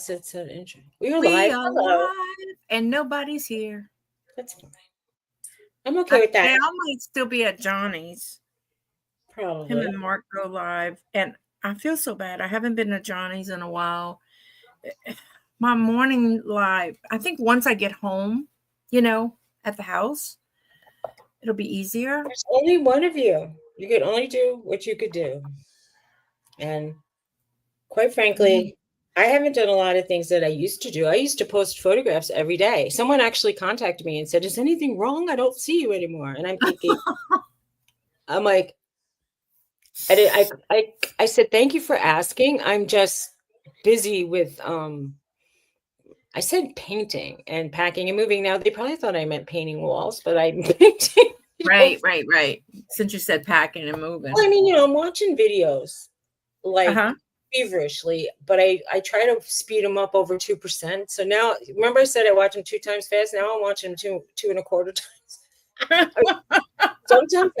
said so interesting. We are We live. are Hello. live and nobody's here. That's fine. I'm okay with that. Al might still be at Johnny's. Him Probably. and Mark go live. And I feel so bad. I haven't been to Johnny's in a while. My morning live, I think once I get home, at the house, it'll be easier. There's only one of you. You could only do what you could do. And quite frankly, I haven't done a lot of things that I used to do. I used to post photographs every day. Someone actually contacted me and said, "Is anything wrong? I don't see you anymore." And I'm thinking, I'm like, I said, "Thank you for asking. I'm just busy with I said painting and packing and moving. Now they probably thought I meant painting walls, but I'm painting. Right. Since you said packing and moving. Well, I mean, I'm watching videos like Uh-huh. feverishly, but I try to speed them up over 2%. So now, remember I said I watch them 2 times fast. Now I'm watching them two and a quarter times. Sometimes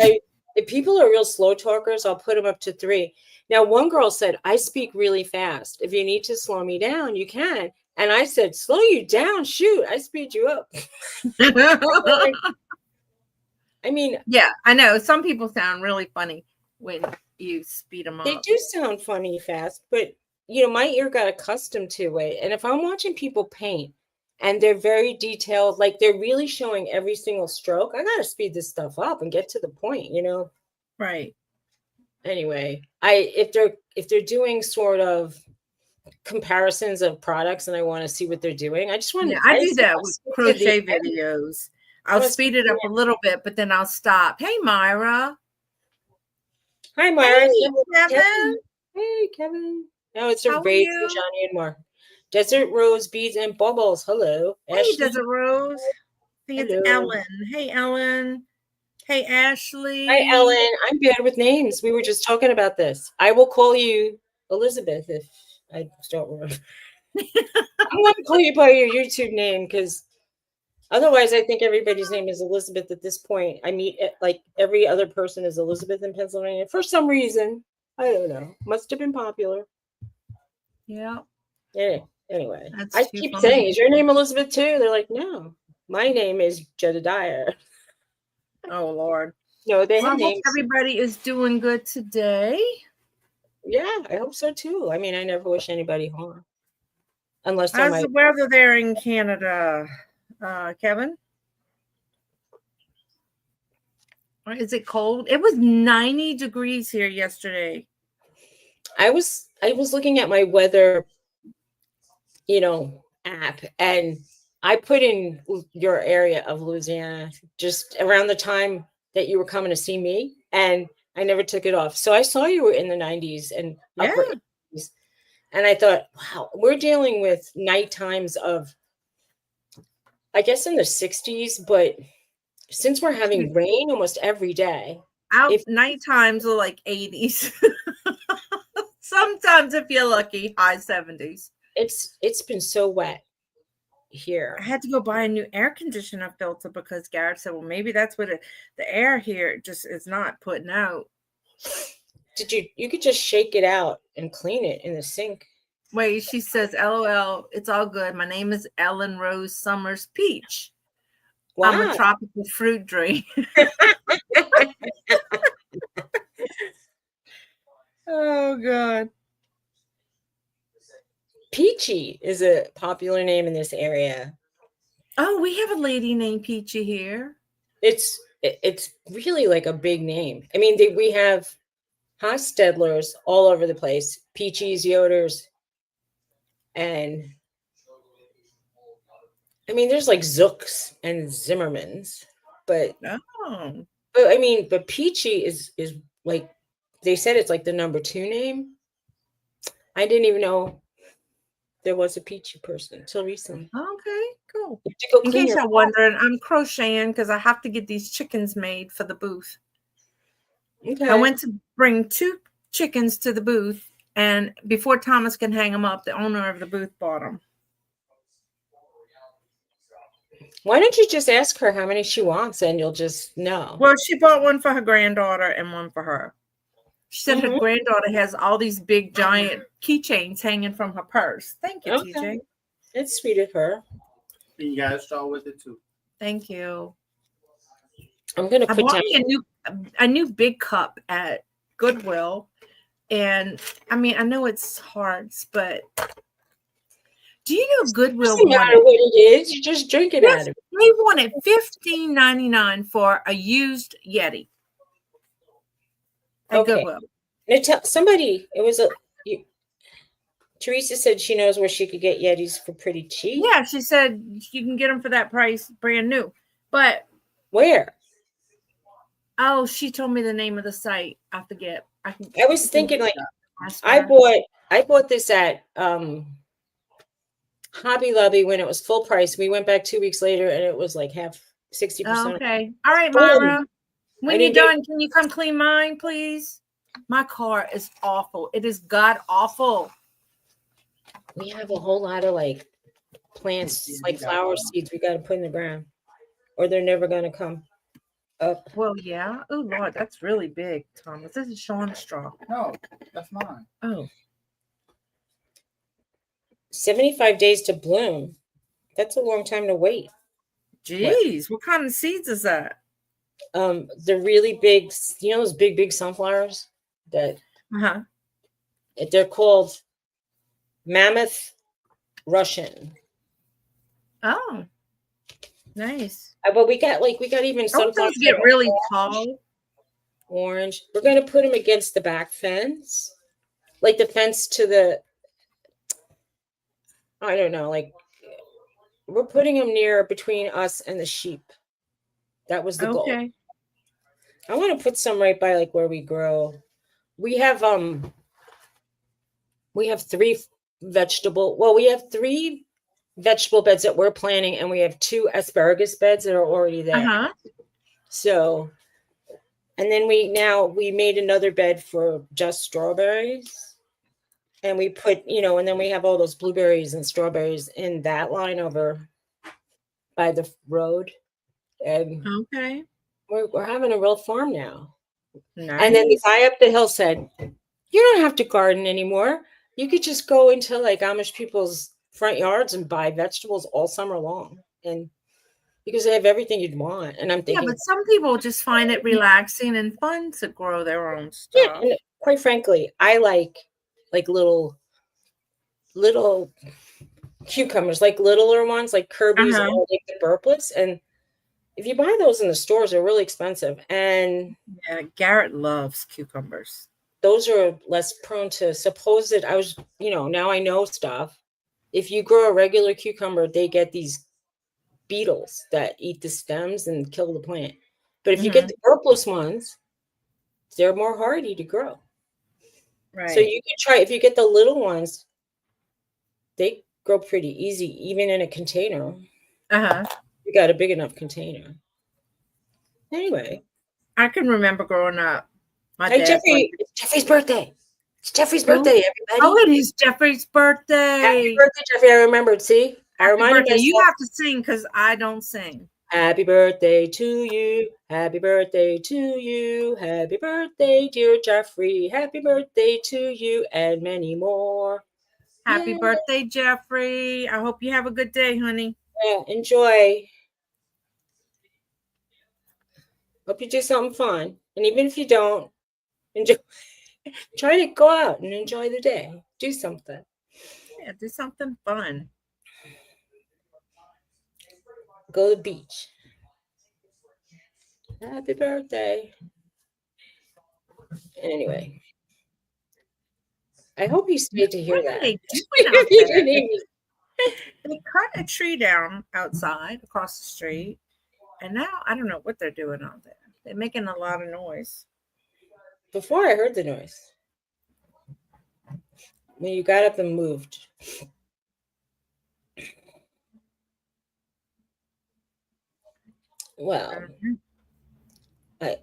if people are real slow talkers, I'll put them up to 3. Now, one girl said, "I speak really fast. If you need to slow me down, you can." And I said, "Slow you down? Shoot, I speed you up." I mean, yeah, I know. Some people sound really funny when you speed them up. they do sound funny fast, but my ear got accustomed to it. And if I'm watching people paint and they're very detailed, like they're really showing every single stroke, I gotta speed this stuff up and get to the point, Right. Anyway, if they're doing sort of comparisons of products and I want to see what they're doing, I just want Yeah, I do that with crochet the end. videos. I'll speed it up a little bit, but then I'll stop. Hey, Myra. Hi, Myra. Hey, Kevin. Hey, Kevin. No, it's a How are raid you? from Johnny and Mark. Desert Rose, Beads, and Bubbles. Hello. Hey, Ashley. Desert Rose. I think it's Hello. Ellen. Hey, Ellen. Hey, Ashley. Hi, Ellen. I'm bad with names. We were just talking about this. I will call you Elizabeth if I don't remember. I'm going to call you by your YouTube name because otherwise I think everybody's name is Elizabeth at this point. I meet like every other person is Elizabeth in Pennsylvania for some reason. I don't know. Must have been popular. Yeah. Anyway, That's I keep saying, "Is your name Elizabeth too?" They're like, "No, my name is Jedediah." Oh, Lord. No, they Well, have I hope names. everybody is doing good today. Yeah, I hope so too. I mean, I never wish anybody harm. Unless how's the weather there in Canada, Kevin? Or is it cold? It was 90 degrees here yesterday. I was looking at my weather, app, and I put in your area of Louisiana just around the time that you were coming to see me, and I never took it off. So I saw you were in the 90s and upper 80s, and I thought, wow, we're dealing with night times of, I guess, in the 60s, but since we're having rain almost every day, night times are like 80s. Sometimes if you're lucky, high 70s. It's been so wet here. I had to go buy a new air conditioner filter because Garrett said, well, maybe that's what the air here just is not putting out. You could just shake it out and clean it in the sink. Wait, she says, LOL, it's all good. My name is Ellen Rose Summers Peach. Wow. I'm a tropical fruit drink. Oh, God. Peachy is a popular name in this area. Oh, we have a lady named Peachy here. It's really like a big name. I mean, we have Hostettlers all over the place. Peachies, Yoders, and I mean, there's like Zooks and Zimmermans, but I mean, but Peachy is like, they said it's like the number 2 name. I didn't even know there was a Peachy person until recently. Okay, cool. In case you're wondering, I'm crocheting because I have to get these chickens made for the booth. Okay. I went to bring 2 chickens to the booth, and before Thomas can hang them up, the owner of the booth bought them. Why don't you just ask her how many she wants and you'll just know? Well, she bought one for her granddaughter and one for her. She said her granddaughter has all these big, giant keychains hanging from her purse. Thank you, Okay. TJ. It's sweet of her. And you got a straw with it too. Thank you. I'm gonna put down me a new big cup at Goodwill, and I mean I know it's hard, but do you know Goodwill doesn't matter what it is, you just drink it out of it. They wanted $15.99 for a used Yeti at Goodwill. Somebody, Teresa said she knows where she could get Yetis for pretty cheap. Yeah, she said you can get them for that price, brand new. But where? Oh, she told me the name of the site. I forget. I was thinking like I bought this at Hobby Lobby when it was full price. We went back 2 weeks later and it was like 60%. Okay. All right, Myra. When you're done, can you come clean mine, please? My car is awful. It is god awful. We have a whole lot of like plants, like flower seeds we got to put in the ground or they're never going to come up. Well, yeah. Oh, Lord, that's really big, Thomas. This is Sean's straw. No, that's mine. Oh. 75 days to bloom. That's a long time to wait. Jeez, what kind of seeds is that? The really big, those big sunflowers that they're called Mammoth Russian. Oh, nice. But we got even sunflowers get really tall. Orange. We're going to put them against the back fence, like the fence to the. I don't know, like we're putting them near between us and the sheep. That was the goal. I want to put some right by like where we grow. We have three vegetable beds that we're planting, and we have 2 asparagus beds that are already there. So, and then we made another bed for just strawberries. And we put, and then we have all those blueberries and strawberries in that line over by the road. And we're having a real farm now. Nice. And then the guy up the hill said, you don't have to garden anymore. You could just go into like Amish people's front yards and buy vegetables all summer long. And because they have everything you'd want. And I'm thinking. Yeah, but some people just find it relaxing and fun to grow their own stuff. Yeah, and quite frankly, I like little cucumbers, like littler ones, like Kirby's or like the burplets. And if you buy those in the stores, they're really expensive. And yeah, Garrett loves cucumbers. Those are less prone to now I know stuff. If you grow a regular cucumber, they get these beetles that eat the stems and kill the plant. But if you get the burpless ones, they're more hardy to grow. Right. So you can try, if you get the little ones, they grow pretty easy, even in a container. You got a big enough container. Anyway. I can remember growing up. Hey, Jeffrey, it's Jeffrey's birthday. It's Jeffrey's birthday, everybody. Oh, it is Jeffrey's birthday. Happy birthday, Jeffrey. I remembered. See? I reminded myself. You have to sing because I don't sing. Happy birthday to you. Happy birthday to you. Happy birthday, dear Jeffrey. Happy birthday to you and many more. Happy birthday, Jeffrey. I hope you have a good day, honey. Yeah, enjoy. Hope you do something fun. And even if you don't, enjoy. Try to go out and enjoy the day. Do something. Yeah, do something fun. Go to the beach. Happy birthday. Anyway. I hope you stayed to hear that. They cut a tree down outside across the street. And now I don't know what they're doing out there. They're making a lot of noise. Before I heard the noise. When you got up and moved. Well, I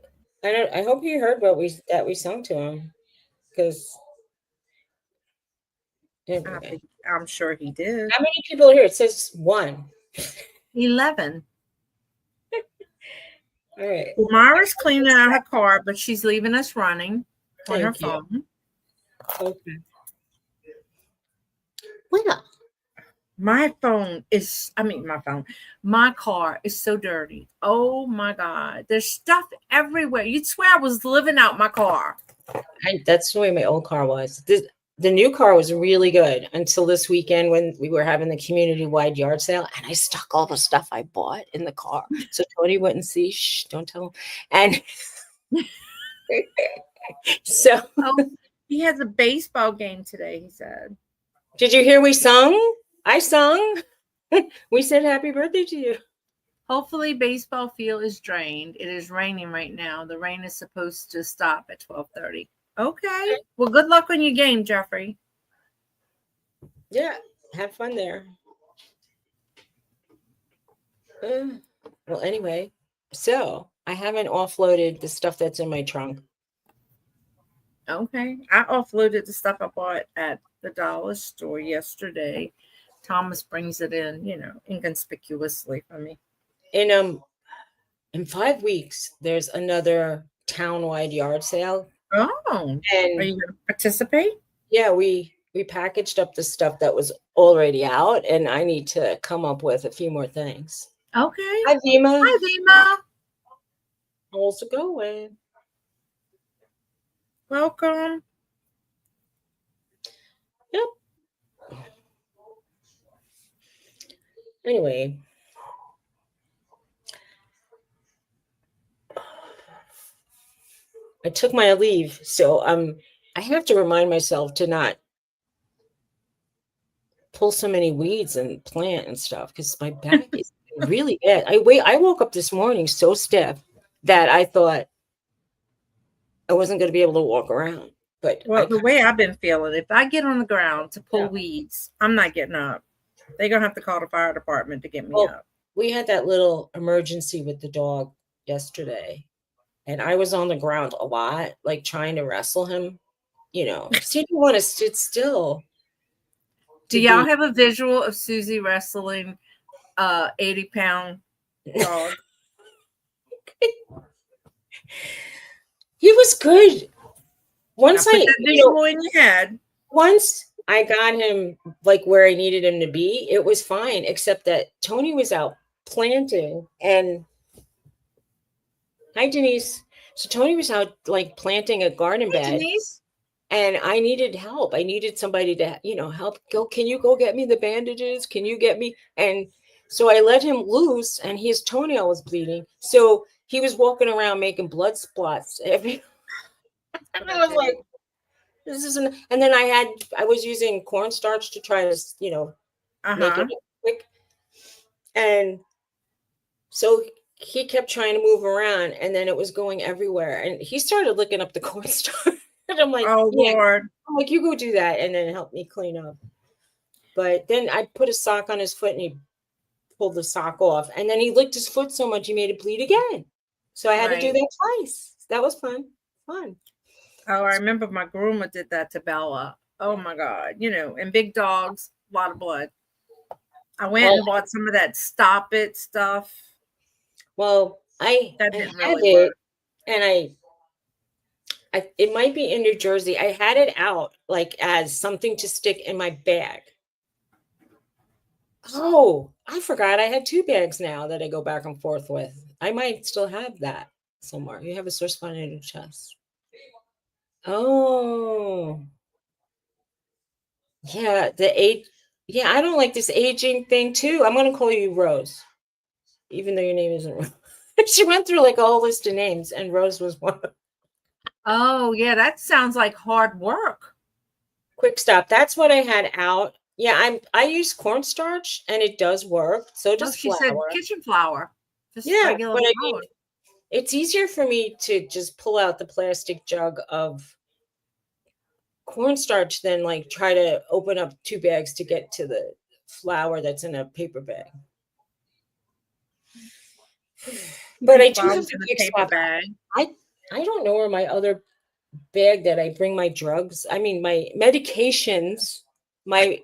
hope you heard what we sung to him, because anyway. I'm sure he did. How many people are here? It says 1. 11. All right. Well, Mara's cleaning out her car, but she's leaving us running on her phone. Okay. Well, my car is so dirty. Oh my God. There's stuff everywhere. You'd swear I was living out my car. That's the way my old car was. The new car was really good until this weekend when we were having the community-wide yard sale, and I stuck all the stuff I bought in the car. So Tony wouldn't see. Shh, don't tell him. And so he has a baseball game today, he said. Did you hear we sung? I sung. We said happy birthday to you. Hopefully baseball field is drained. It is raining right now. The rain is supposed to stop at 12:30. Okay. Well, good luck on your game, Jeffrey. Yeah, have fun there. Well, anyway, so I haven't offloaded the stuff that's in my trunk. Okay. I offloaded the stuff I bought at the dollar store yesterday. Thomas brings it in, inconspicuously for me. In 5 weeks, there's another town-wide yard sale. Oh, and are you going to participate? Yeah, we packaged up the stuff that was already out, and I need to come up with a few more things. Okay. Hi, Vima. Hi, Vima. How's it going? Welcome. Yep. Anyway. I took my leave, so I have to remind myself to not pull so many weeds and plant and stuff because my back is really bad. I woke up this morning so stiff that I thought I wasn't going to be able to walk around. But the way I've been feeling, if I get on the ground to pull weeds, I'm not getting up. They're gonna have to call the fire department to get me up. We had that little emergency with the dog yesterday. And I was on the ground a lot, like trying to wrestle him, because he didn't want to sit still. Do y'all have a visual of Suzy wrestling 80-pound dog? He was good. Once I put that visual in your head. Once I got him like where I needed him to be, it was fine, except that Tony was out planting and hi, Denise. So Tony was out like planting a garden bed. Denise. And I needed help. I needed somebody to, help. Can you go get me the bandages? Can you get me? And so I let him loose and his toenail was bleeding. So he was walking around making blood spots. And I was like, this isn't. And then I was using cornstarch to try to, make it quick. And so he kept trying to move around and then it was going everywhere. And he started looking up the cornstarch. And I'm like, oh, Lord. I'm like, you go do that and then help me clean up. But then I put a sock on his foot and he pulled the sock off. And then he licked his foot so much he made it bleed again. So I had to do that twice. That was fun. Oh, I remember my groomer did that to Bella. Oh, my God. And big dogs, a lot of blood. I went and bought some of that Stop It stuff. Well, I have it, and it might be in New Jersey. I had it out like as something to stick in my bag. Oh, I forgot I had 2 bags now that I go back and forth with. I might still have that somewhere. You have a sore spot in your chest. Oh. Yeah, I don't like this aging thing too. I'm going to call you Rose, even though your name isn't Rose. She went through like a whole list of names and Rose was one of them. Oh, yeah, that sounds like hard work. Quick stop. That's what I had out. Yeah, I use cornstarch and it does work. So does flour. She said kitchen flour. Just regular flour. It's easier for me to just pull out the plastic jug of cornstarch than like try to open up 2 bags to get to the flour that's in a paper bag. But I do have a paper bag. I don't know where my other bag that I bring my drugs. I mean, my medications, my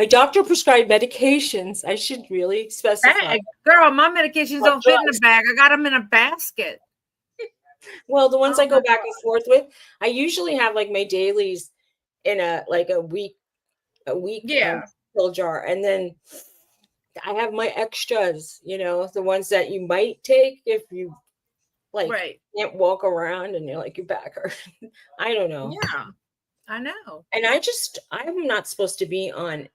doctor prescribed medications. I should really specify. Girl, my medications don't fit in a bag. I got them in a basket. Well, the ones I go back and forth with, I usually have like my dailies in a week a week Yeah. pill jar, and then I have my extras, the ones that you might take if you Right. can't walk around and you're like your back hurt. I don't know. Yeah, I know. And I'm not supposed to be on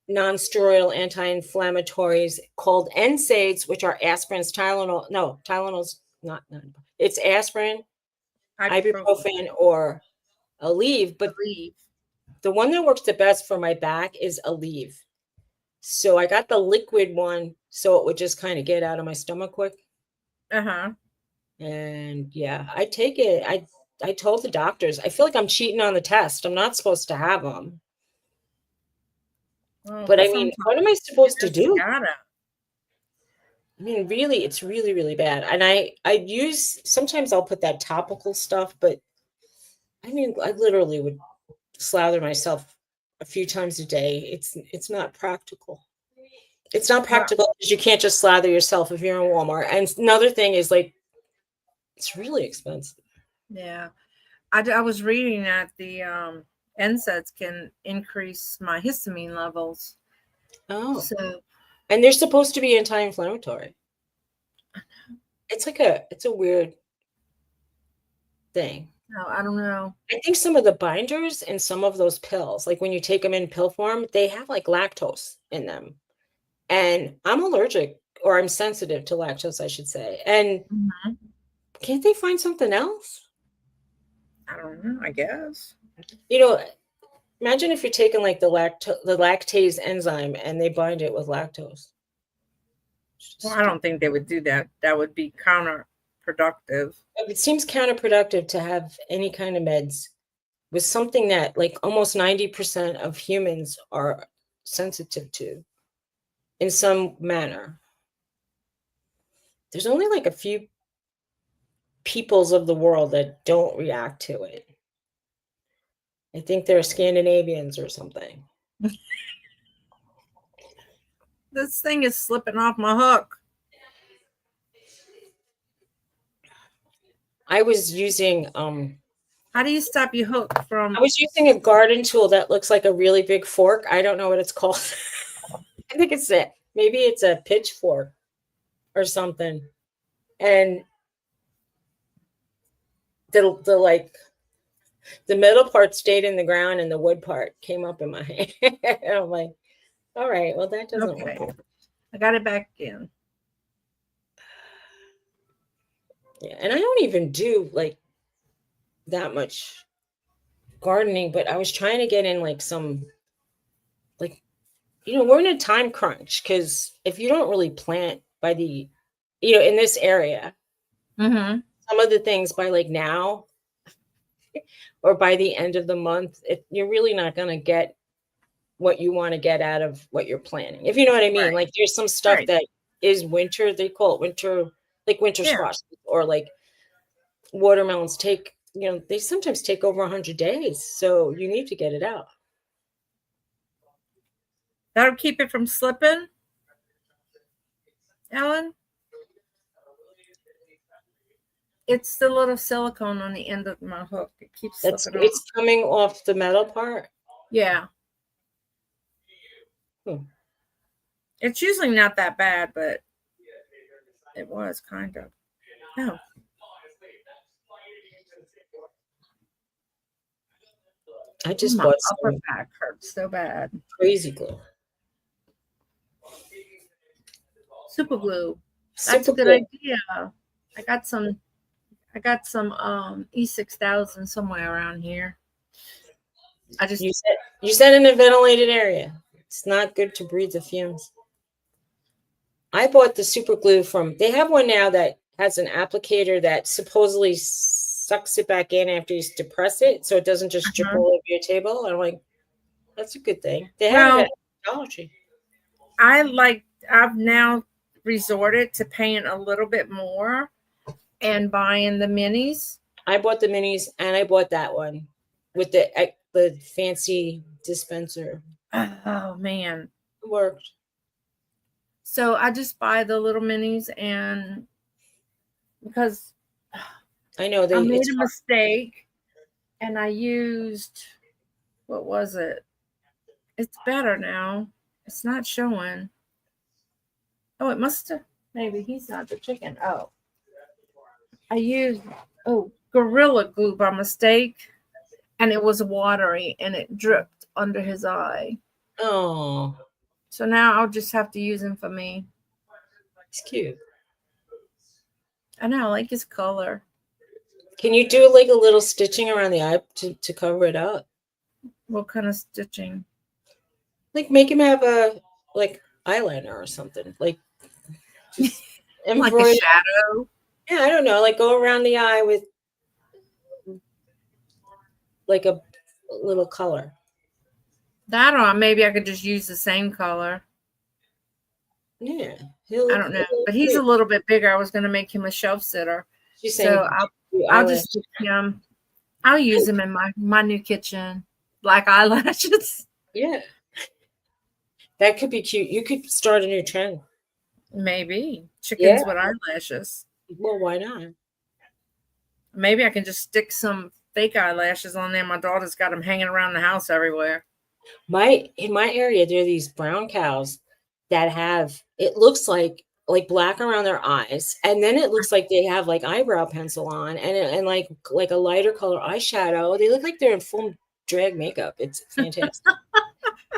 non-steroidal anti-inflammatories called NSAIDs, which are aspirins, Tylenol. No, Tylenol's not. It's aspirin, ibuprofen, or Aleve. But the one that works the best for my back is Aleve. So I got the liquid one, so it would just kind of get out of my stomach quick. And yeah, I take it. I told the doctors, I feel like I'm cheating on the test. I'm not supposed to have them. Well, but I mean, what am I supposed to do? I mean, really, it's really, really bad. And I sometimes I'll put that topical stuff, but I mean, I literally would slather myself a few times a day. It's not practical. It's not practical because you can't just slather yourself if you're in Walmart. And another thing is it's really expensive. Yeah. I was reading that the NSAIDs can increase my histamine levels. Oh. And they're supposed to be anti-inflammatory. It's a weird thing. No, I don't know. I think some of the binders and some of those pills, like when you take them in pill form, they have like lactose in them. And I'm allergic, or I'm sensitive to lactose, I should say. And can't they find something else? I don't know, I guess. Imagine if you're taking like the lactase enzyme and they bind it with lactose. Well, I don't think they would do that. That would be counterproductive. It seems counterproductive to have any kind of meds with something that like almost 90% of humans are sensitive to in some manner. There's only like a few peoples of the world that don't react to it. I think they're Scandinavians or something. This thing is slipping off my hook. I was using how do you stop your hook from? I was using a garden tool that looks like a really big fork. I don't know what it's called. I think maybe it's a pitchfork or something. And the middle part stayed in the ground and the wood part came up in my hand. And I'm like, all right, well, that doesn't work. I got it back in. Yeah, and I don't even do like that much gardening, but I was trying to get in like some, like, we're in a time crunch because if you don't really plant by the, in this area, some of the things by like now or by the end of the month, you're really not going to get what you want to get out of what you're planting. If you know what I mean, like there's some stuff that is winter, they call it winter, like winter squash, or like watermelons they sometimes take over 100 days. So you need to get it out. That'll keep it from slipping, Ellen? It's the little silicone on the end of my hook. It keeps slipping off. It's coming off the metal part? Yeah. It's usually not that bad, but it was kind of. Oh. I just bought my upper back hurts so bad. Crazy glue. Super glue. That's a good idea. I got some E6000 somewhere around here. You said in a ventilated area. It's not good to breathe the fumes. I bought the super glue they have one now that has an applicator that supposedly sucks it back in after you depress it, so it doesn't just drip all over your table. I'm like, that's a good thing. They have it at Dollar Tree. I've now resorted to paying a little bit more and buying the minis. I bought the minis and I bought that one with the fancy dispenser. Oh man, it worked. So I just buy the little minis, and because I know I made a mistake and I used, what was it? It's better now. It's not showing. Oh, it must have. Maybe he's not the chicken. Oh. I used, Gorilla Glue by mistake. And it was watery and it dripped under his eye. Oh. So now I'll just have to use him for me. It's cute. I know, I like his color. Can you do like a little stitching around the eye to cover it up? What kind of stitching? Like make him have a like eyeliner or something. Like just like a shadow. Yeah, I don't know. Like go around the eye with like a little color. That or maybe I could just use the same color. Yeah. I don't know. But he's a little bit bigger. I was going to make him a shelf sitter. So I'll just stick him. I'll use him in my new kitchen. Black eyelashes. Yeah. That could be cute. You could start a new trend. Maybe. Chickens with eyelashes. Well, why not? Maybe I can just stick some fake eyelashes on there. My daughter's got them hanging around the house everywhere. In my area, there are these brown cows that have, it looks like black around their eyes, and then it looks like they have like eyebrow pencil on and like a lighter color eyeshadow. They look like they're in full drag makeup. It's fantastic.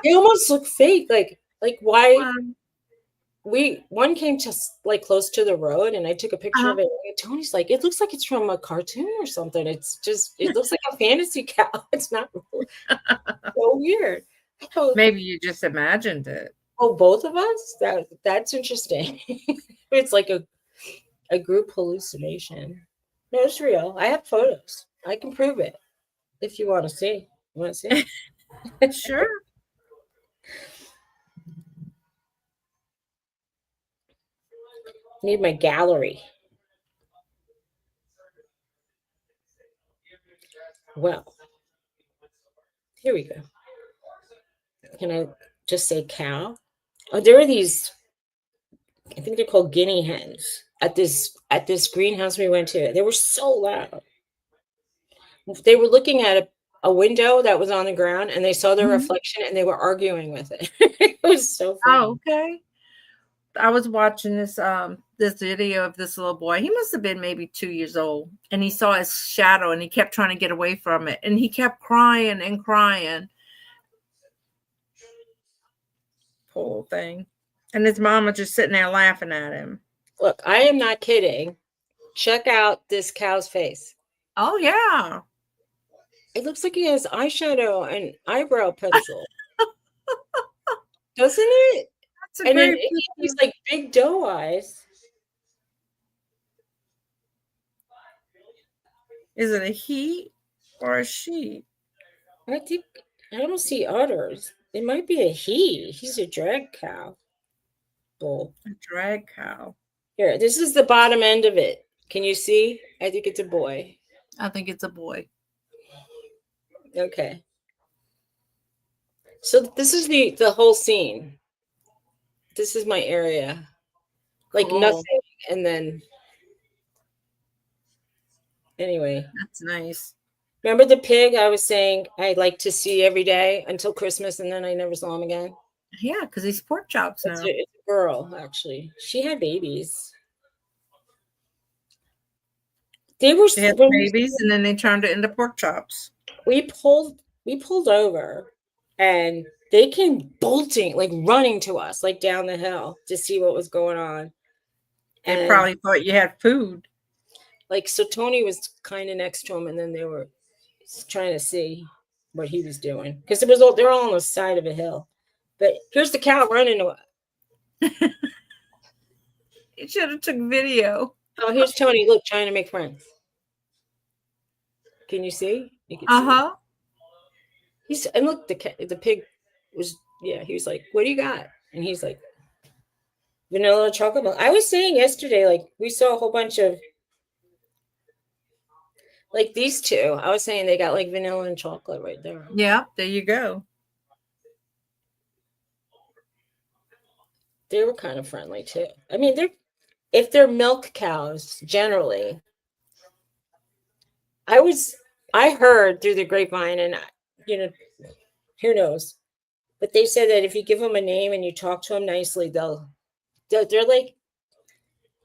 They almost look fake. Like why? One came just like close to the road, and I took a picture of it. And Tony's like, it looks like it's from a cartoon or something. It's just, it looks like a fantasy cow. It's not really. So weird. Maybe you just imagined it. Oh, both of us? That's interesting. It's like a group hallucination. No, it's real. I have photos. I can prove it if you want to see. You want to see? Sure. Need my gallery. Well, here we go. Can I just say cow? Oh, there are these, I think they're called guinea hens at this greenhouse we went to. They were so loud. They were looking at a window that was on the ground, and they saw their reflection, and they were arguing with it. It was so funny. Oh, okay. I was watching this video of this little boy. He must have been maybe 2 years old, and he saw his shadow, and he kept trying to get away from it, and he kept crying and crying. Poor thing. And his mama just sitting there laughing at him. Look, I am not kidding. Check out this cow's face. Oh, yeah. It looks like he has eyeshadow and eyebrow pencil. Doesn't it? That's a great picture. He's like big doe eyes. Is it a he or a she? I don't see udders. It might be a he. He's a drag cow. Bull. A drag cow. Here, this is the bottom end of it. Can you see? I think it's a boy. I think it's a boy. Okay. So this is the whole scene. This is my area. Like nothing. And then anyway. That's nice. Remember the pig I was saying I'd like to see every day until Christmas, and then I never saw him again? Yeah, because he's pork chops now. It's a girl, actually. She had babies. They had babies, and then they turned it into pork chops. We pulled over, and they came bolting, like running to us, like down the hill to see what was going on. They probably thought you had food. Like, so Tony was kind of next to him, and then they were trying to see what he was doing, because they're all on the side of a hill. But here's the cow running away. You should have took video. Oh, here's Tony. Look, trying to make friends. Can you see? You can see. And look, the pig was, he was like, "What do you got?" And he's like, "Vanilla chocolate milk." I was saying yesterday, like, we saw a whole bunch of, like, these two. I was saying they got like vanilla and chocolate right there. Yeah, there you go. They were kind of friendly too. I mean, if they're milk cows, generally. I heard through the grapevine, and who knows, But they said that if you give them a name and you talk to them nicely, they're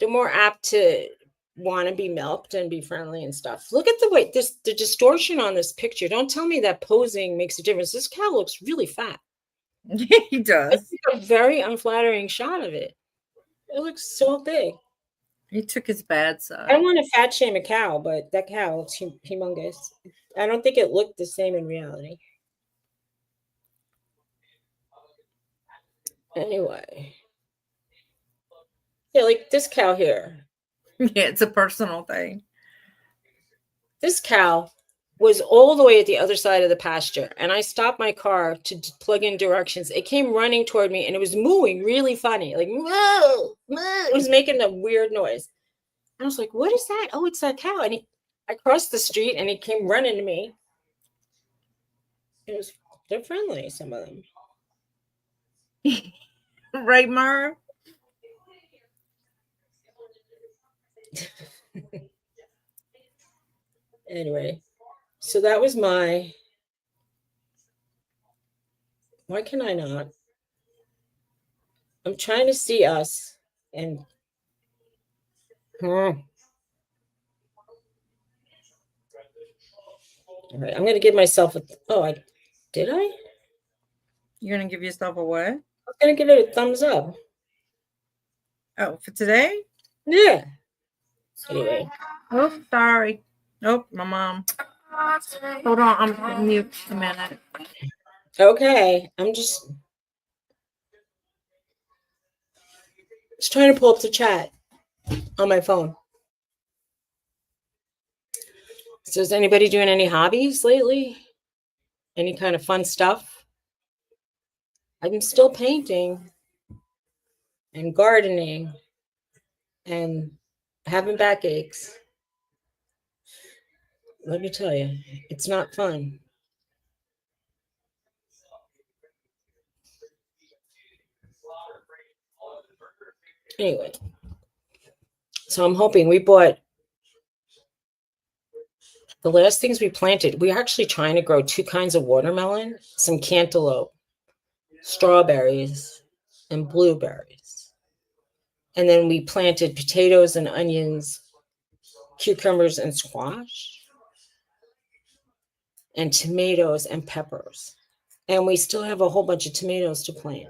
more apt to want to be milked and be friendly and stuff. Look at the way the distortion on this picture. Don't tell me that posing makes a difference. This cow looks really fat. Yeah, he does. It's a very unflattering shot of it. It looks so big. He took his bad side. I don't want to fat shame a cow, but that cow looks humongous. I don't think it looked the same in reality. Anyway. Yeah, like this cow here. Yeah, it's a personal thing. This cow was all the way at the other side of the pasture, and I stopped my car to plug in directions. It came running toward me, and it was mooing really funny, like moo, moo. It was making a weird noise. I was like, "What is that?" Oh, it's that cow. And I crossed the street, and he came running to me. They're friendly, some of them. Right, Mara? Anyway, so that was why can I not? I'm trying to see us and all right, I'm gonna give myself did I? You're gonna give yourself a what? I'm gonna give it a thumbs up. Oh, for today? Yeah. Anyway. Oh, sorry. Nope, my mom. Hold on, I'm mute a minute. Okay, I'm just trying to pull up the chat on my phone. So is anybody doing any hobbies lately? Any kind of fun stuff? I'm still painting and gardening and having backaches. Let me tell you, it's not fun. Anyway, so I'm hoping we bought the last things we planted. We're actually trying to grow 2 kinds of watermelon, some cantaloupe, strawberries, and blueberries. And then we planted potatoes and onions, cucumbers and squash, and tomatoes and peppers. And we still have a whole bunch of tomatoes to plant.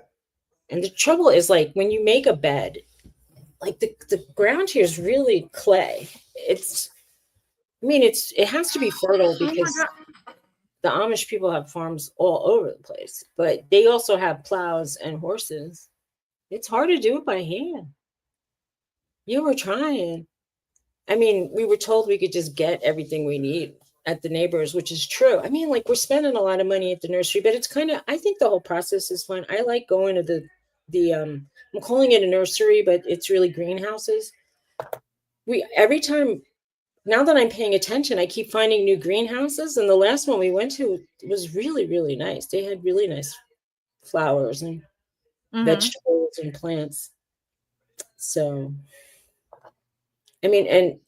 And the trouble is, like, when you make a bed, like the ground here is really clay. It has to be fertile because the Amish people have farms all over the place, but they also have plows and horses. It's hard to do it by hand. You were trying. I mean, we were told we could just get everything we need at the neighbors, which is true. I mean, like, we're spending a lot of money at the nursery, but it's I think the whole process is fun. I like going to I'm calling it a nursery, but it's really greenhouses. Every time, now that I'm paying attention, I keep finding new greenhouses. And the last one we went to was really, really nice. They had really nice flowers and vegetables and plants. So, I mean, and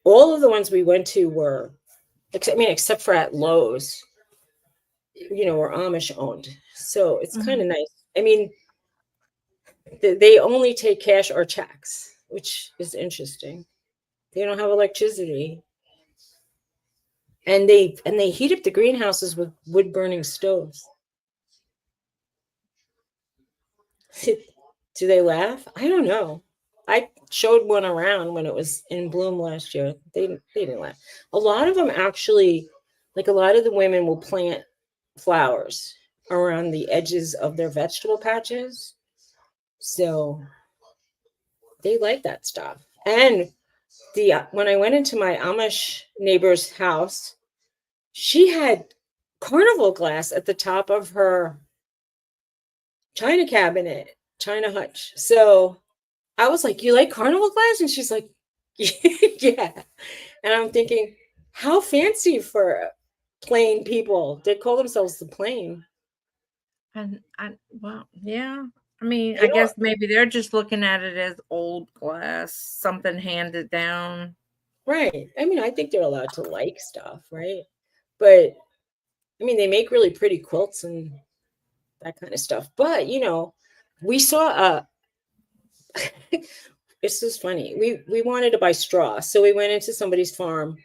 all of the ones we went to were, except for at Lowe's, were Amish owned. So it's kind of nice. I mean, they only take cash or checks, which is interesting. They don't have electricity. And they heat up the greenhouses with wood burning stoves. Do they laugh? I don't know. I showed one around when it was in bloom last year. They didn't laugh. A lot of them actually, like, a lot of the women will plant flowers around the edges of their vegetable patches. So they like that stuff. And when I went into my Amish neighbor's house, she had carnival glass at the top of her china cabinet, china hutch. So I was like, "You like carnival glass?" And she's like, "Yeah." And I'm thinking, how fancy for plain people. They call themselves the plain. And well, yeah. I mean, I guess maybe they're just looking at it as old glass, something handed down. Right. I mean, I think they're allowed to like stuff, right? But I mean, they make really pretty quilts and that kind of stuff. But we saw this is funny. We wanted to buy straw, so we went into somebody's farm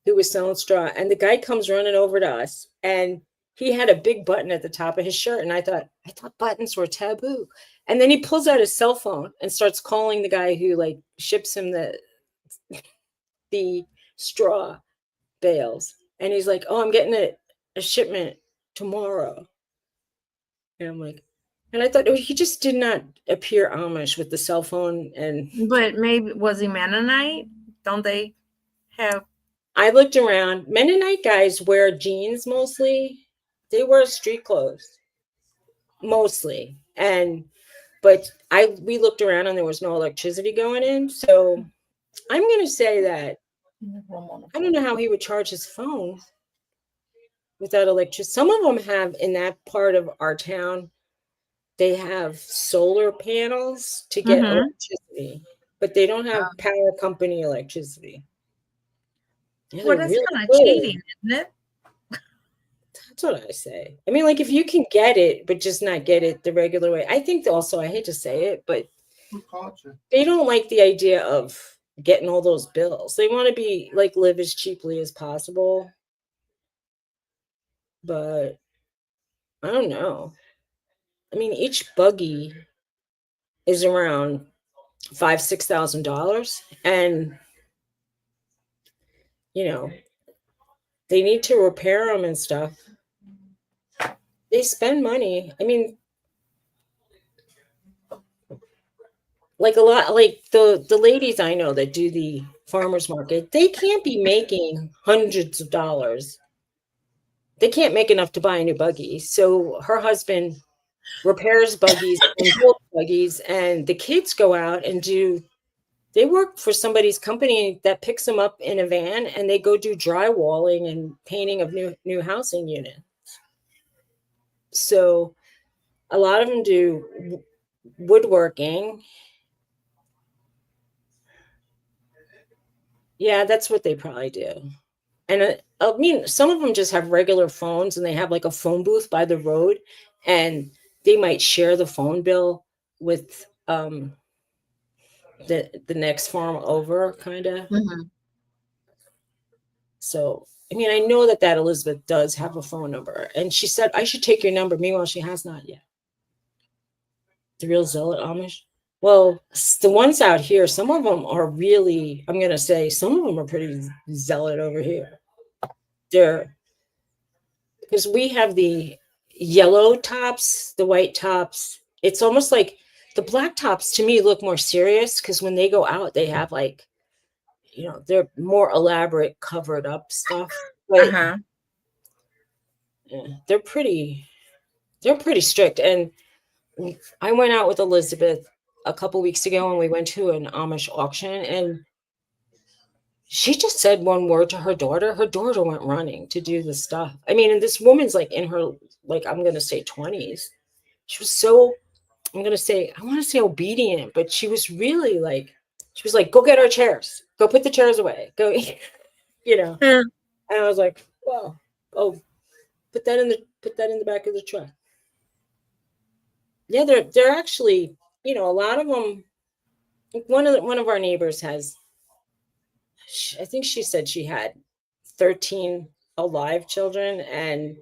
who was selling straw, and the guy comes running over to us, and he had a big button at the top of his shirt, and I thought buttons were taboo. And then he pulls out his cell phone and starts calling the guy who like ships him the straw bales, and he's like, "Oh, I'm getting a shipment tomorrow." And I'm like, and I thought, oh, he just did not appear Amish with the cell phone. But maybe was he Mennonite? Don't they have? I looked around. Mennonite guys wear jeans mostly. They wear street clothes mostly, but we looked around and there was no electricity going in. So I'm going to say that I don't know how he would charge his phone without electricity. Some of them have in that part of our town. They have solar panels to get electricity, but they don't have power company electricity. Yeah, well, that's really kind of cheating, isn't it? That's what I say. I mean, like if you can get it, but just not get it the regular way. I think also, I hate to say it, but they don't like the idea of getting all those bills. They want to be like live as cheaply as possible. But I don't know. I mean, each buggy is around $5,000-$6,000, and they need to repair them and stuff. They spend money. I mean, like a lot, like the ladies I know that do the farmers market, they can't be making hundreds of dollars. They can't make enough to buy a new buggy. So her husband repairs buggies and builds buggies, and the kids go out and they work for somebody's company that picks them up in a van, and they go do drywalling and painting of new housing units. So a lot of them do woodworking. Yeah, that's what they probably do. And I mean, some of them just have regular phones, and they have like a phone booth by the road, and they might share the phone bill with the next farm over, kind of. So, I mean, I know that Elizabeth does have a phone number, and she said I should take your number. Meanwhile, she has not yet. The real zealot Amish. Well, the ones out here, some of them are really, I'm going to say, some of them are pretty zealot over here. They're, because we have the yellow tops, the white tops. It's almost like the black tops to me look more serious, because when they go out, they have like, they're more elaborate, covered up stuff. But yeah, they're pretty strict. And I went out with Elizabeth a couple weeks ago, and we went to an Amish auction, and she just said one word to her daughter. Her daughter went running to do the stuff. I mean, and this woman's like in her, like, I'm going to say 20s. She was so, I want to say obedient, but she was really like, go get our chairs. Go put the chairs away. Go, And I was like, wow. Oh, put that in the back of the truck. Yeah, they're actually, a lot of them. One of our neighbors has, I think she said she had 13 alive children, and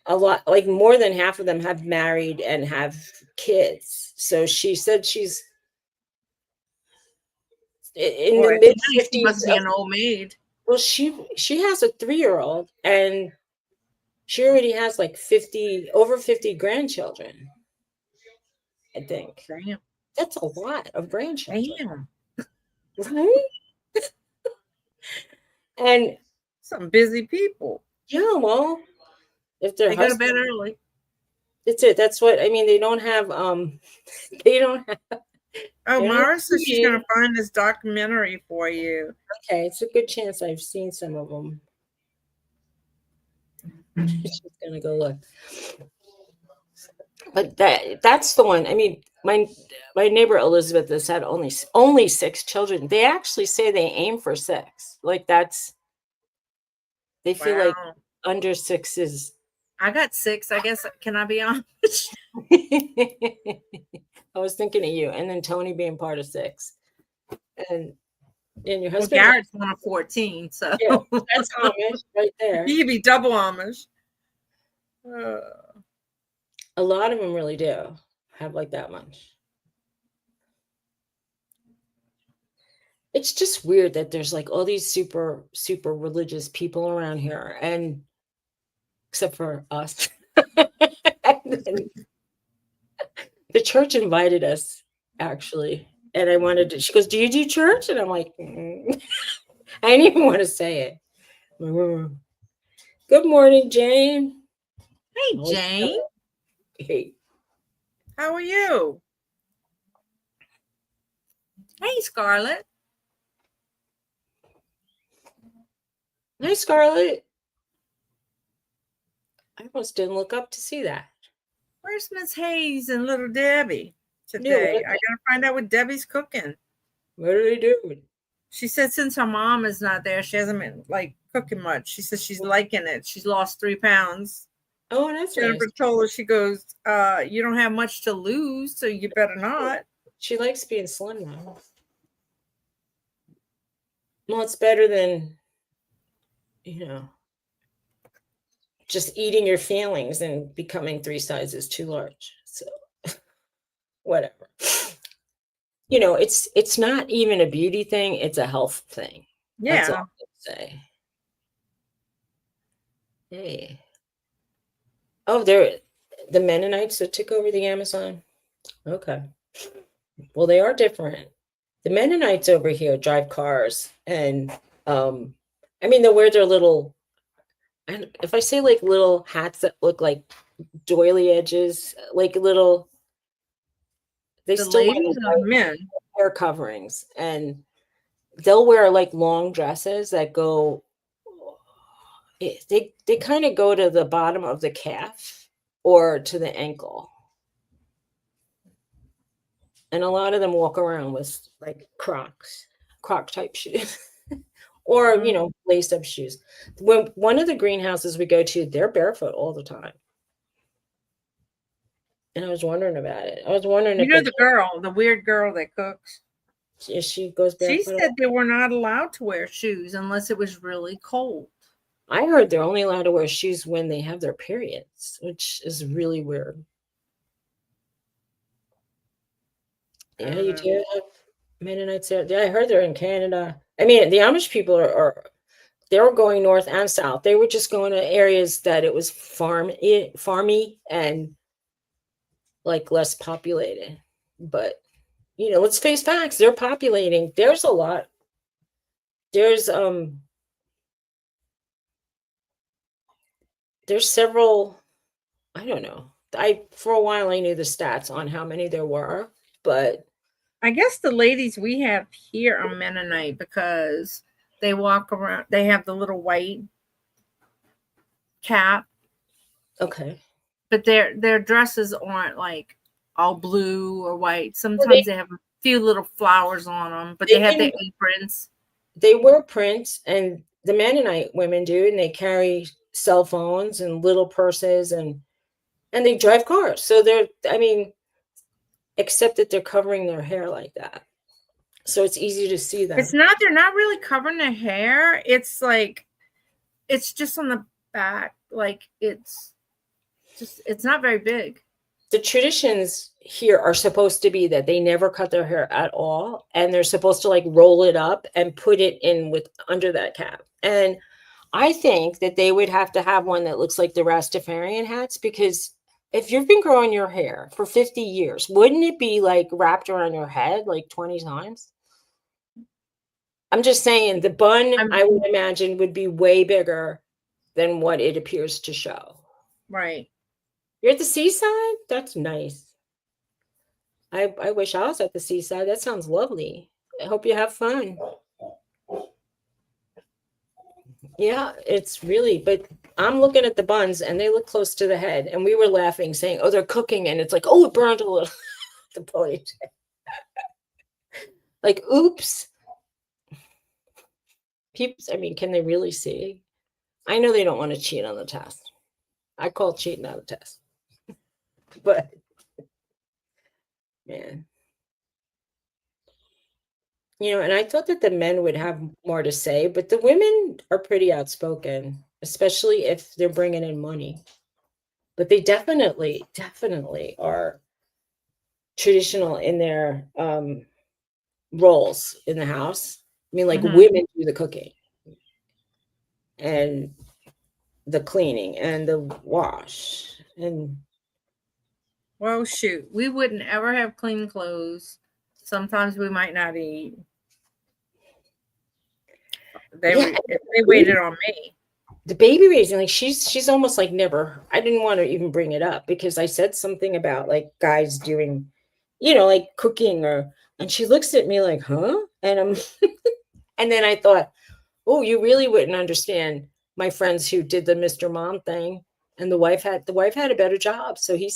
a lot, like more than half of them have married and have kids. So she said she's in the mid 50s. She must be an old maid. Well, she has a 3-year-old, and she already has like over 50 grandchildren. I think. Damn. That's a lot of grandchildren. Damn. Right? And some busy people. Yeah, well, if they go to bed early. That's it. That's what I mean. They don't have they don't have. Oh, Mara says she's gonna find this documentary for you. Okay, it's a good chance I've seen some of them. She's gonna go look. But that's the one. I mean, my neighbor Elizabeth has had only 6 children. They actually say they aim for 6. Like they feel like under 6 is I got 6. I guess, can I be honest? I was thinking of you, and then Tony being part of 6. And your husband. Well, Garrett's one of 14, so. Yeah, that's Amish right there. He'd be double Amish. A lot of them really do have like that much. It's just weird that there's like all these super religious people around here, and except for us. The church invited us, actually, and I wanted to. She goes, "Do you do church?" And I'm like, I didn't even want to say it. Good morning, Jane. Hey, Jane. Hey. How are you? Hey, Scarlett. Hey, Scarlett. I almost didn't look up to see that. Where's Miss Hayes and little Debbie today? I gotta find out what Debbie's cooking. What are they doing? She said since her mom is not there, she hasn't been like cooking much. She says she's liking it. She's lost 3 pounds. Oh, that's Jennifer nice. told her, she goes, you don't have much to lose, so you better not. She likes being slim now. Well, it's better than, just eating your feelings and becoming 3 sizes too large. So whatever. It's not even a beauty thing, it's a health thing. Yeah. That's all I can say. Hey. Oh, they're the Mennonites that took over the Amazon. Okay. Well, they are different. The Mennonites over here drive cars, and they'll wear their little, and if I say like little hats that look like doily edges, like little, they the still ladies or men hair coverings, and they'll wear like long dresses that go, they kind of go to the bottom of the calf or to the ankle. And a lot of them walk around with like croc type shoes or, laced up shoes. When one of the greenhouses we go to, they're barefoot all the time. And I was wondering about it. I was wondering the weird girl that cooks. She goes barefoot. She said they were not allowed to wear shoes unless it was really cold. I heard they're only allowed to wear shoes when they have their periods, which is really weird. Yeah, you do have Mennonites there. Yeah, I heard they're in Canada. The Amish people they were going north and south. They were just going to areas that it was farmy and like less populated. But let's face facts. They're populating. There's a lot. There's several. I don't know. For a while I knew the stats on how many there were, but I guess the ladies we have here are Mennonite because they walk around. They have the little white cap. Okay. But their dresses aren't like all blue or white. Sometimes they have a few little flowers on them, but they have their aprons. They wear prints, and the Mennonite women do, and they carry cell phones and little purses, and they drive cars. So except that they're covering their hair like that. So it's easy to see them. They're not really covering their hair. It's like, it's just on the back. Like it's not very big. The traditions here are supposed to be that they never cut their hair at all. And they're supposed to like roll it up and put it in under that cap. And I think that they would have to have one that looks like the Rastafarian hats, because if you've been growing your hair for 50 years, wouldn't it be like wrapped around your head like 20 times? I'm just saying the bun, I would imagine, would be way bigger than what it appears to show. Right. You're at the seaside? That's nice. I wish I was at the seaside. That sounds lovely. I hope you have fun. Yeah, it's really, but I'm looking at the buns and they look close to the head. And we were laughing, saying, oh, they're cooking. And it's like, oh, it burned a little. The ponytail. Like, oops. People, can they really see? I know they don't want to cheat on the test. I call cheating on the test. But man, and I thought that the men would have more to say, but the women are pretty outspoken, especially if they're bringing in money. But they definitely are traditional in their roles in the house. I mean, like women do the cooking and the cleaning and the wash and well, shoot, we wouldn't ever have clean clothes. Sometimes we might not eat. They waited on me. The baby raising, like she's almost like never. I didn't want to even bring it up because I said something about like guys doing, like cooking and she looks at me like, huh? And I'm and then I thought, oh, you really wouldn't understand my friends who did the Mr. Mom thing. And the wife had a better job. So he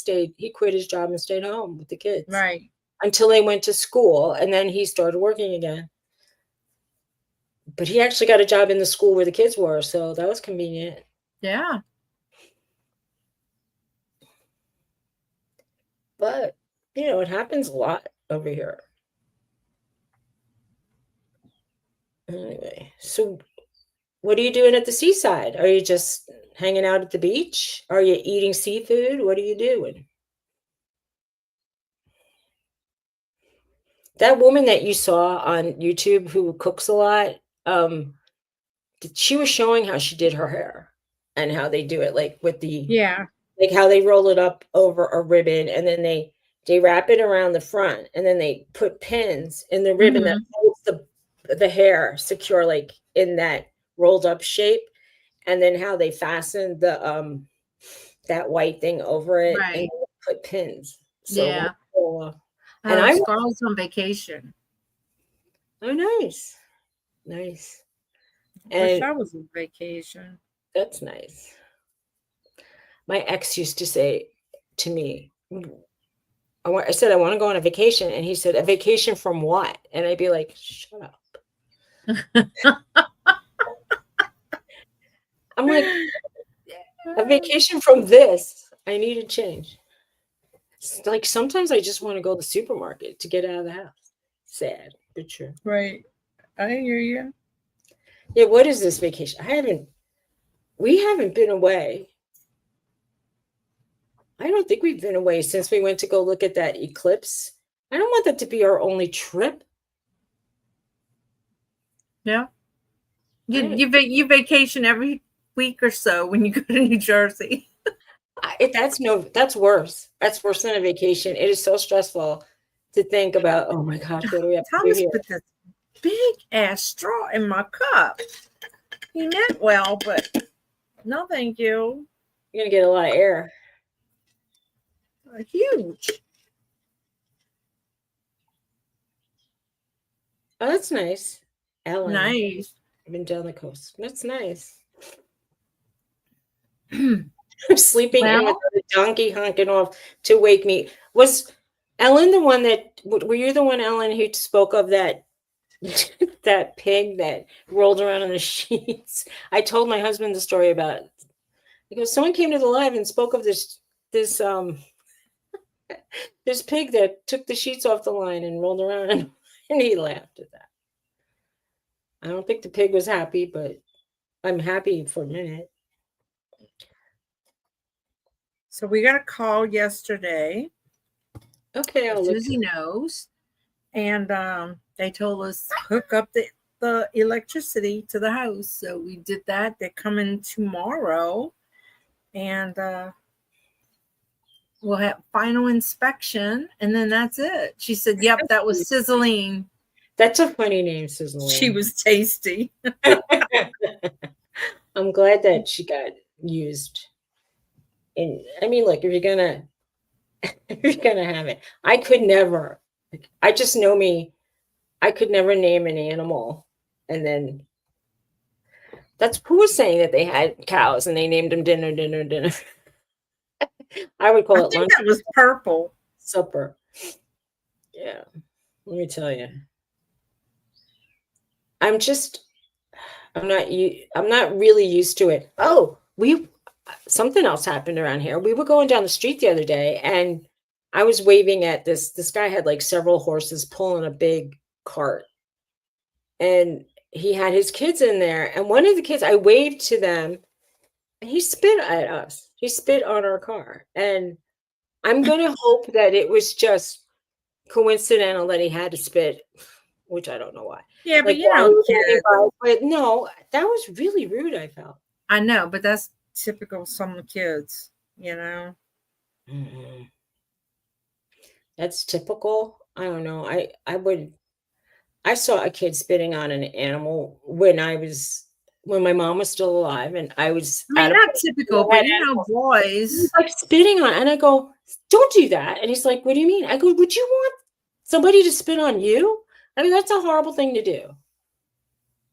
quit his job and stayed home with the kids. Right. Until they went to school. And then he started working again. But he actually got a job in the school where the kids were. So that was convenient. Yeah. But, it happens a lot over here. Anyway, so what are you doing at the seaside? Are you just hanging out at the beach? Are you eating seafood? What are you doing? That woman that you saw on YouTube who cooks a lot, she was showing how she did her hair and how they do it, like with like how they roll it up over a ribbon and then they wrap it around the front and then they put pins in the ribbon that holds the hair secure, like in that rolled up shape, and then how they fasten the that white thing over it and put pins. So and I was on vacation. Oh, nice. I wish I was on vacation. That's nice. My ex used to say to me, I said, I want to go on a vacation. And he said, a vacation from what? And I'd be like, shut up. I'm like, a vacation from this. I need a change. It's like sometimes I just want to go to the supermarket to get out of the house. Sad, but true. Right. I hear you. Yeah, what is this vacation? We haven't been away. I don't think we've been away since we went to go look at that eclipse. I don't want that to be our only trip. Yeah. You vacation every week or so when you go to New Jersey. That's worse. That's worse than a vacation. It is so stressful to think about, oh my gosh, what do we have to do here? Put this big ass straw in my cup. He meant well, but no thank you. You're gonna get a lot of air. Huge. Oh, that's nice. Ellen. Nice. I've been down the coast. That's nice. I'm sleeping in with the donkey honking off to wake me. Was Ellen the one were you the one, Ellen, who spoke of that that pig that rolled around in the sheets? I told my husband the story about it. Because someone came to the live and spoke of this this pig that took the sheets off the line and rolled around, and he laughed at that. I don't think the pig was happy, but I'm happy for a minute. So we got a call yesterday. Okay, Suzy knows. And they told us hook up the electricity to the house. So we did that. They're coming tomorrow. And we'll have final inspection. And then that's it. She said, yep, that was Sizzling. That's a funny name, Sizzling. She was tasty. I'm glad that she got used. And I mean, look, if you're gonna have it, I could never. I just know me. I could never name an animal, and then that's who was saying that they had cows and they named them dinner. I would call it lunch. That was Purple. Supper. Yeah, let me tell you. I'm not really used to it. Oh, something else happened around here. We were going down the street the other day, and I was waving at this guy had like several horses pulling a big cart, and he had his kids in there, and one of the kids, I waved to them, and he spit at us. He spit on our car, and I'm gonna hope that it was just coincidental that he had to spit, which I don't know why. Yeah, like, but you know, kids. but no, that was really rude, I felt. I know, but that's typical of some kids, you know. Mm-hmm. That's typical. I don't know. I saw a kid spitting on an animal when my mom was still alive, and I was I mean, not typical, but you know, boys. He's like spitting on, and I go, "Don't do that." And he's like, "What do you mean?" I go, "Would you want somebody to spit on you? I mean, that's a horrible thing to do."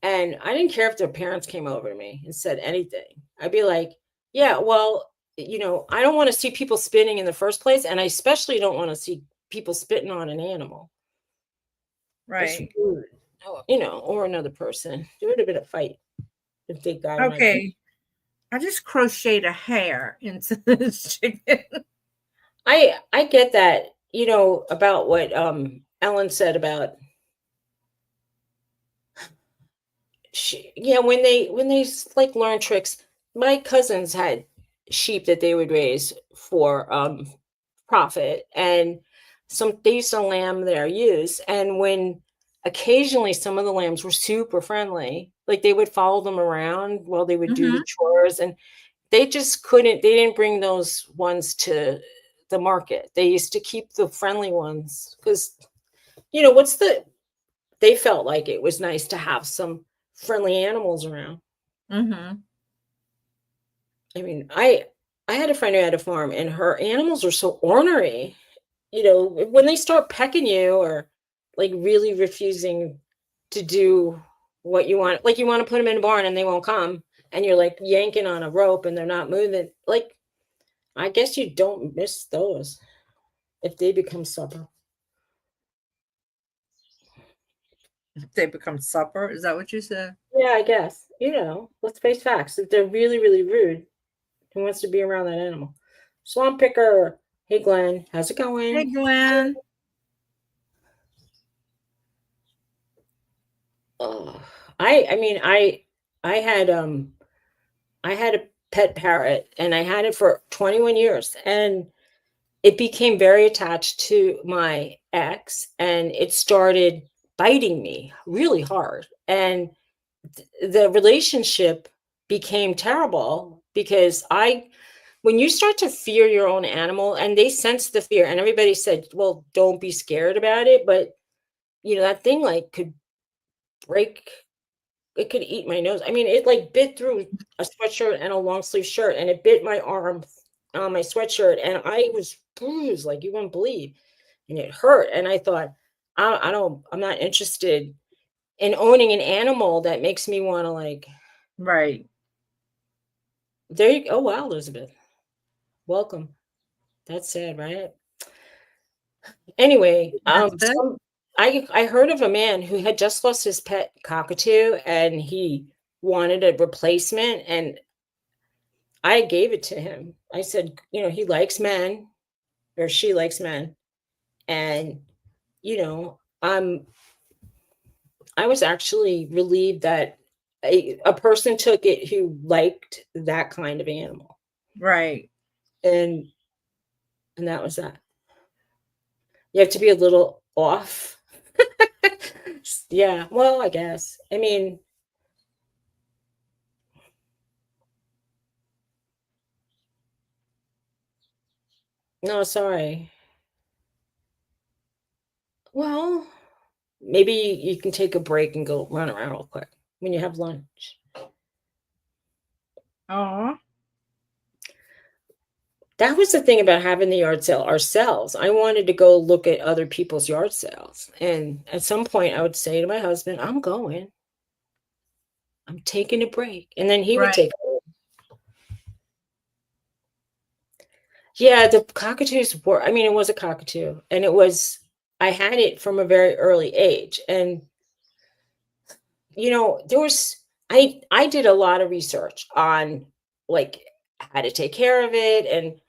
And I didn't care if their parents came over to me and said anything. I'd be like, "Yeah, well, I don't want to see people spitting in the first place, and I especially don't want to see people spitting on an animal." Right. Or another person. There would have been a fight if they got okay. I just crocheted a hair into this chicken. I get that, about what Ellen said about when they like learn tricks. My cousins had sheep that they would raise for profit, and they used to lamb their ewes, and when occasionally some of the lambs were super friendly, like they would follow them around while they would do the chores, and they didn't bring those ones to the market. They used to keep the friendly ones because they felt like it was nice to have some friendly animals around. Mm-hmm. I mean, I had a friend who had a farm, and her animals are so ornery. When they start pecking you or like really refusing to do what you want, like you want to put them in a barn and they won't come, and you're like yanking on a rope and they're not moving. Like, I guess you don't miss those if they become supper. If they become supper, is that what you said? Yeah, I guess. Let's face facts. If they're really, really rude, who wants to be around that animal? Swamp picker. Hey, Glenn. How's it going? Hey, Glenn. Oh, I had a pet parrot, and I had it for 21 years, and it became very attached to my ex, and it started biting me really hard, and the relationship became terrible because when you start to fear your own animal, and they sense the fear, and everybody said, well, don't be scared about it, but that thing like could break. It could eat my nose. I mean, it like bit through a sweatshirt and a long sleeve shirt, and it bit my arm on my sweatshirt, and I was bruised like you wouldn't believe, and it hurt. And I thought, I'm not interested in owning an animal that makes me want to like. Right. There you go. Oh wow, Elizabeth, welcome. That's sad, right? Anyway, I heard of a man who had just lost his pet cockatoo, and he wanted a replacement, and I gave it to him. I said, he likes men, or she likes men, and I was actually relieved that a person took it who liked that kind of animal, right? And that was that. You have to be a little off. Yeah, well, I guess. I mean, no, sorry. Well, maybe you can take a break and go run around real quick when you have lunch. Oh. That was the thing about having the yard sale ourselves. I wanted to go look at other people's yard sales. And at some point I would say to my husband, I'm going. I'm taking a break. And then he would take a break. Yeah, the cockatoos were, it was a cockatoo. And I had it from a very early age. And, I did a lot of research on like how to take care of it, and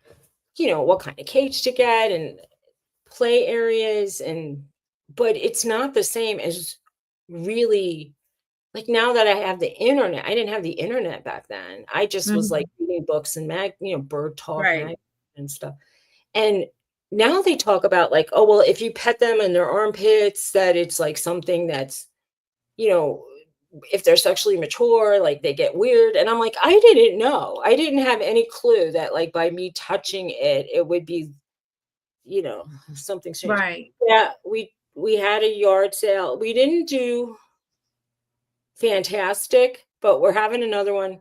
what kind of cage to get, and play areas, but it's not the same as really, like, now that I have the internet. I didn't have the internet back then. I just was like reading books and Bird Talk mag and stuff. And now they talk about like, oh, well, if you pet them in their armpits, that it's like something that's, if they're sexually mature, like they get weird. And I'm like, I didn't know. I didn't have any clue that like by me touching it, it would be, something strange. Right. Yeah, we had a yard sale. We didn't do fantastic, but we're having another one.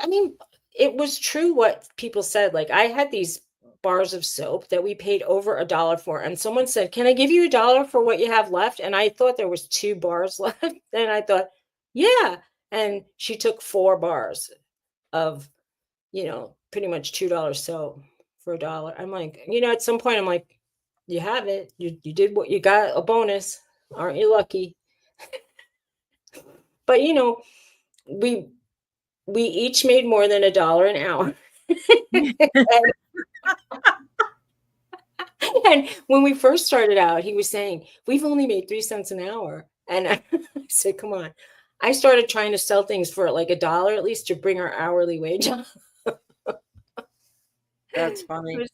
I mean, it was true what people said. Like, I had these bars of soap that we paid over $1 for, and someone said, "Can I give you $1 for what you have left?" And I thought there was 2 bars left, and I thought, yeah. And she took 4 bars of, pretty much $2 soap for $1. I'm like, at some point, I'm like, you have it. You did what you got, a bonus. Aren't you lucky? But we each made more than $1 an hour. And when we first started out, he was saying, we've only made 3 cents an hour. And I said, come on. I started trying to sell things for like $1 at least to bring our hourly wage up. That's funny.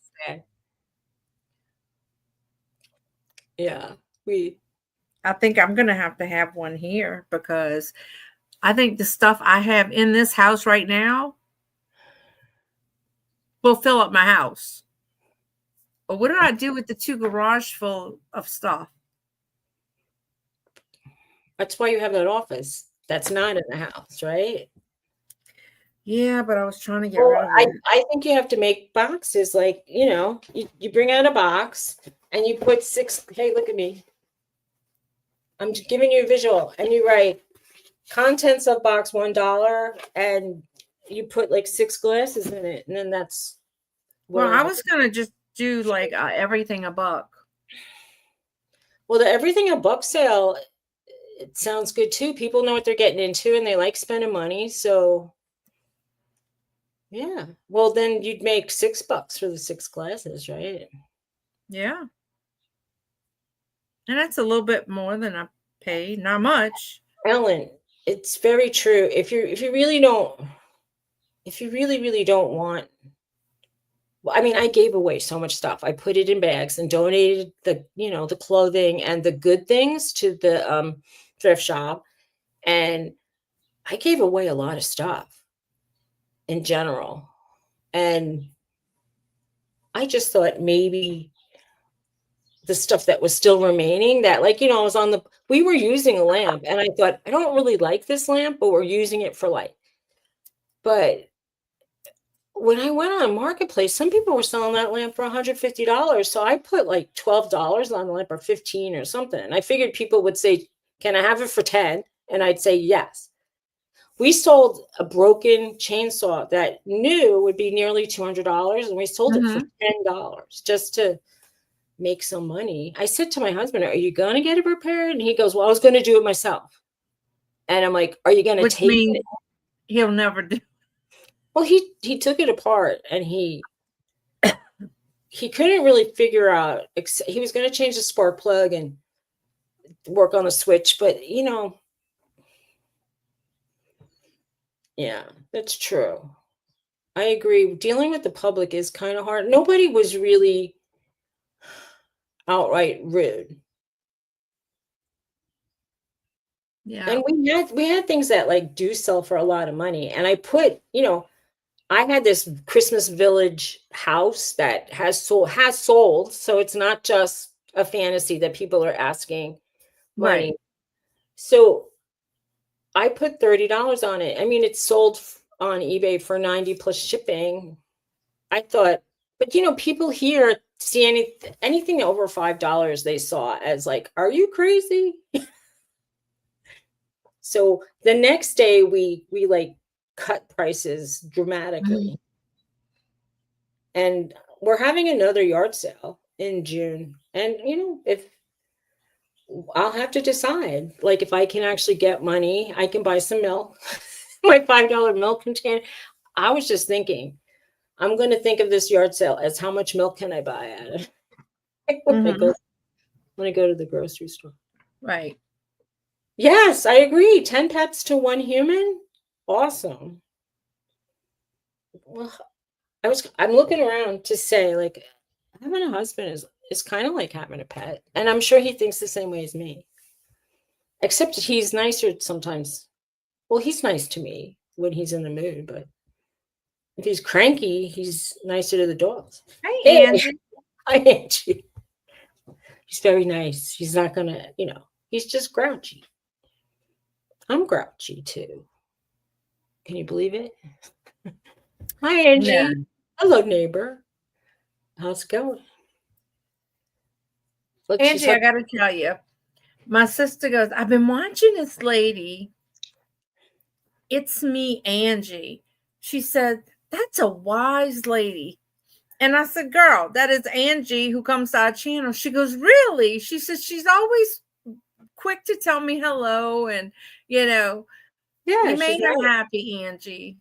Yeah. I think I'm going to have one here, because I think the stuff I have in this house right now will fill up my house. But what did I do with the 2 garage full of stuff? That's why you have that office. That's not in the house, right? Yeah, but I was trying to get rid of it. I think you have to make boxes, like, you bring out a box and you put 6. Hey, look at me. I'm just giving you a visual, and you write contents of box $1, and you put like 6 glasses in it, and then that's. Well, I was gonna just do like everything $1. Well, the everything $1 sale, it sounds good too. People know what they're getting into, and they like spending money. So, yeah. Well, then you'd make $6 for the 6 glasses, right? Yeah. And that's a little bit more than I paid. Not much. Ellen, it's very true. If you really really don't want. Well, I mean, I gave away so much stuff. I put it in bags and donated the, the clothing and the good things to the thrift shop. And I gave away a lot of stuff in general. And I just thought maybe the stuff that was still remaining, that like, I was we were using a lamp, and I thought, I don't really like this lamp, but we're using it for light. But when I went on Marketplace, some people were selling that lamp for $150. So I put like $12 on the lamp, or 15 or something. And I figured people would say, can I have it for 10? And I'd say yes. We sold a broken chainsaw that new would be nearly $200, and we sold it for $10 just to make some money. I said to my husband, are you going to get it repaired? And he goes, well, I was going to do it myself. And I'm like, are you going to take it? He'll never do. Well, he took it apart, and he couldn't really figure out. He was going to change the spark plug and work on the switch, but yeah, that's true. I agree. Dealing with the public is kind of hard. Nobody was really outright rude. Yeah. And we had things that like do sell for a lot of money. And I put, I had this Christmas Village house that has sold. So it's not just a fantasy that people are asking money. Right. So I put $30 on it. I mean, it's sold on eBay for $90 plus shipping. I thought, but people here see anything over $5 they saw as like, are you crazy? So the next day we like cut prices dramatically. And we're having another yard sale in June. And if I'll have to decide, like, if I can actually get money, I can buy some milk, my $5 milk container. I was just thinking, I'm going to think of this yard sale as how much milk can I buy at it when I go to the grocery store. Right. Yes, I agree. 10 pets to 1 human. Awesome. Well, I'm looking around to say, like, having a husband is kind of like having a pet. And I'm sure he thinks the same way as me. Except he's nicer sometimes. Well, he's nice to me when he's in the mood, but if he's cranky, he's nicer to the dogs. Hey, Angie. Hi, Angie. He's very nice. He's not gonna, he's just grouchy. I'm grouchy too. Can you believe it? Hi, Angie. Yeah. Hello, neighbor. How's it going? Look, Angie, I got to tell you, my sister goes, I've been watching this lady. It's me, Angie. She said, that's a wise lady. And I said, girl, that is Angie who comes to our channel. She goes, really? She says, she's always quick to tell me hello. And, yeah, you made her happy, Angie.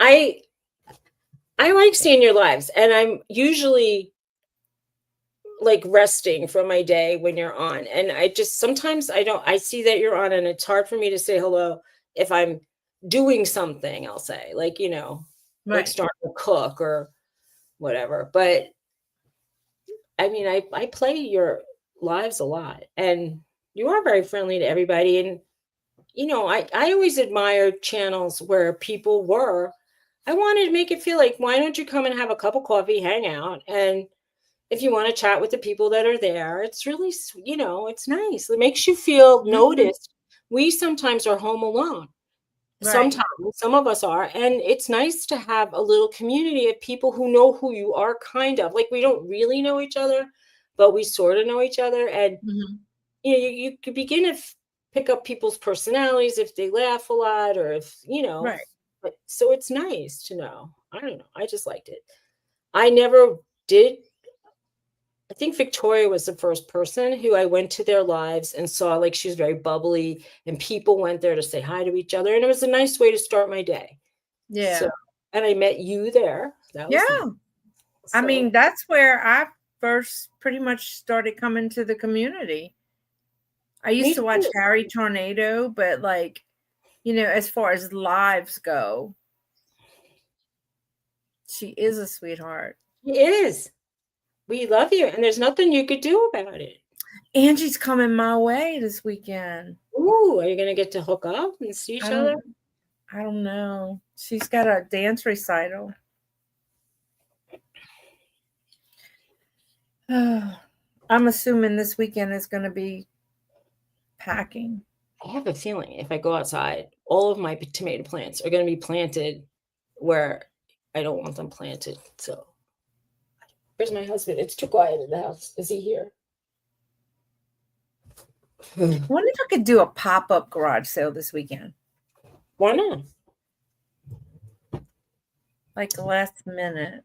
I like seeing your lives. And I'm usually like resting from my day when you're on. And sometimes I see that you're on and it's hard for me to say hello if I'm doing something, I'll say, like, like starting to cook or whatever. But I mean, I play your lives a lot and you are very friendly to everybody. And, I always admired channels where people were, I wanted to make it feel like, why don't you come and have a cup of coffee, hang out, and if you want to chat with the people that are there, it's really, it's nice. It makes you feel noticed. We sometimes are home alone. Sometimes, some of us are. And it's nice to have a little community of people who know who you are, kind of. Like, we don't really know each other, but we sort of know each other. And, you could begin to pick up people's personalities if they laugh a lot or if, But, so it's nice to know. I don't know. I just liked it. I never did. I think Victoria was the first person who I went to their lives and saw, like, she was very bubbly and people went there to say hi to each other. And it was a nice way to start my day. Yeah. So, and I met you there. That was nice. So, I mean, that's where I first pretty much started coming to the community. I used to watch Harry Tornado, but like, as far as lives go, she is a sweetheart. She is. We love you, and there's nothing you could do about it. Angie's coming my way this weekend. Ooh, are you going to get to hook up and see each other? I don't know. She's got a dance recital. I'm assuming this weekend is going to be packing. I have a feeling if I go outside, all of my tomato plants are going to be planted where I don't want them planted. So, where's my husband? It's too quiet in the house. Is he here? I wonder if I could do a pop-up garage sale this weekend. Why not? Like last minute.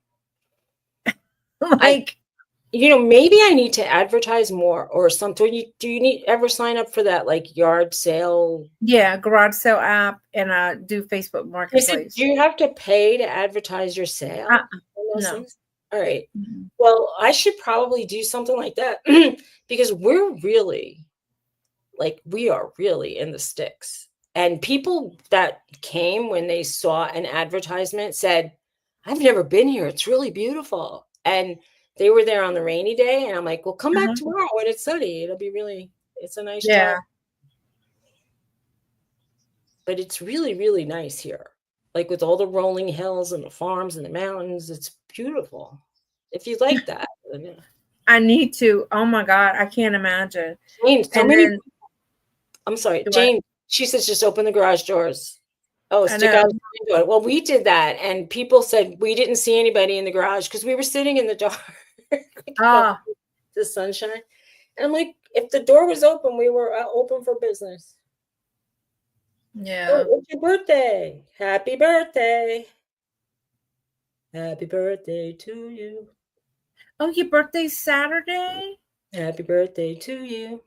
Maybe I need to advertise more or something. Do you ever sign up for that, like, yard sale? Yeah, garage sale app, and do Facebook Marketplace. Do you have to pay to advertise your sale? No. All right. Mm-hmm. Well, I should probably do something like that because we are really in the sticks. And people that came when they saw an advertisement said, I've never been here. It's really beautiful. And they were there on the rainy day. And I'm like, well, come back tomorrow when it's sunny. It's a nice job. But it's really, really nice here. Like, with all the rolling hills and the farms and the mountains, it's beautiful. If you like that. I need to. Oh my God. I can't imagine. I'm sorry, Jane. She says just open the garage doors. Oh, stick out the window. Well, we did that, and people said we didn't see anybody in the garage because we were sitting in the dark. The sunshine, and I'm like, if the door was open, we were open for business. Yeah. Oh, it's your birthday! Happy birthday! Happy birthday to you. Oh, your birthday's Saturday? Happy birthday to you.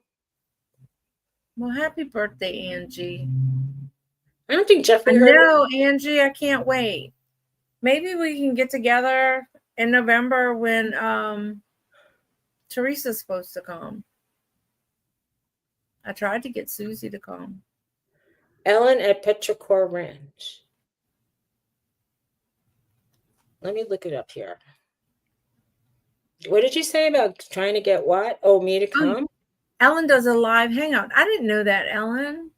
Well, happy birthday, Angie. I don't think Jeffrey heard it. No, Angie, I can't wait. maybe we can get together in November when Teresa's supposed to come. I tried to get Suzy to come. Ellen at Petrichor Ranch. Let me look it up here. What did you say about trying to get what? Oh, me to come? Ellen does a live hangout. I didn't know that, Ellen.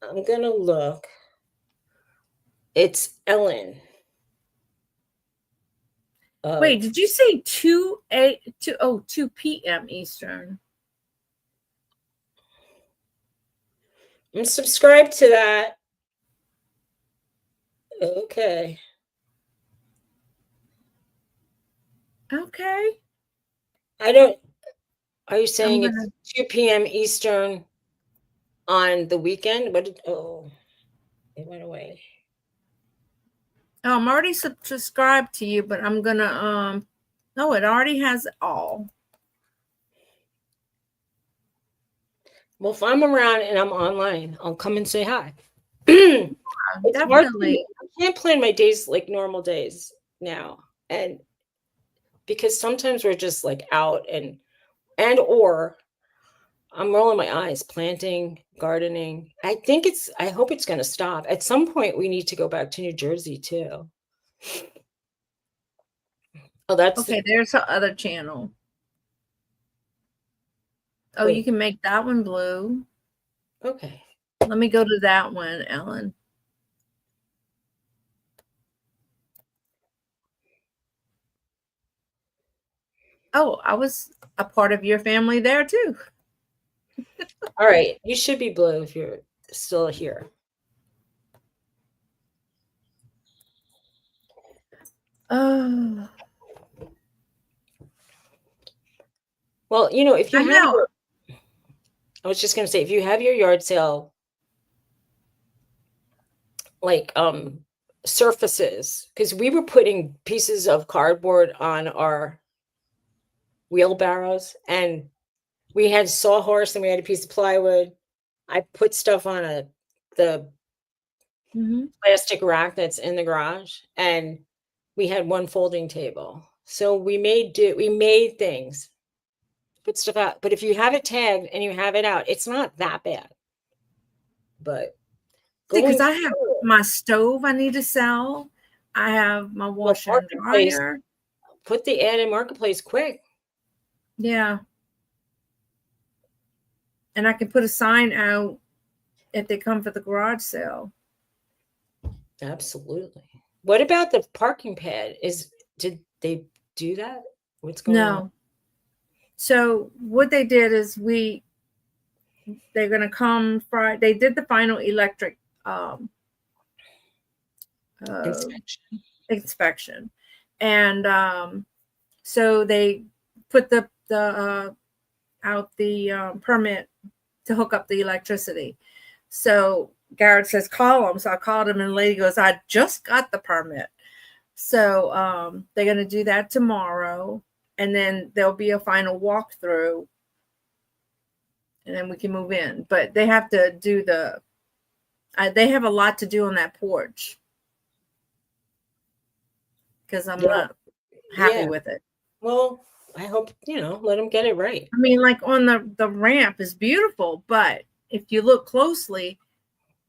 I'm going to look. It's Ellen. Wait, did you say 2 p.m. Eastern? I'm subscribed to that. Okay. Okay. Are you saying it's 2 p.m. Eastern on the weekend? It went away. Oh, I'm already subscribed to you, but I'm gonna no, it already has it all. Well, if I'm around and I'm online, I'll come and say hi. Definitely. I can't plan my days like normal days now. And because sometimes we're just like out or I'm rolling my eyes, planting, gardening. I hope it's going to stop. At some point, we need to go back to New Jersey too. Oh, that's okay. There's the other channel. Oh, wait. You can make that one blue. Okay. Let me go to that one, Ellen. Oh, I was a part of your family there too. All right. You should be blue if you're still here. Oh. Well, if you have I was just going to say, if you have your yard sale, like surfaces, because we were putting pieces of cardboard on our wheelbarrows, and we had sawhorse and we had a piece of plywood. I put stuff on the plastic rack that's in the garage, and we had one folding table. So we made things, put stuff out. But if you have it tagged and you have it out, it's not that bad. But because I have my stove I need to sell. I have my washer and dryer. Put the ad in Marketplace quick. Yeah. And I can put a sign out if they come for the garage sale. Absolutely. What about the parking pad? Did they do that? What's going on? So what they did is they're going to come Friday. They did the final electric inspection. And so they put the permit to hook up the electricity. So Garrett says, call them. So I called him and the lady goes, I just got the permit. So they're going to do that tomorrow. And then there'll be a final walkthrough. And then we can move in. But they have to do they have a lot to do on that porch. Because I'm not happy with it. Well, I hope, let them get it right. I mean, like on the ramp is beautiful. But if you look closely,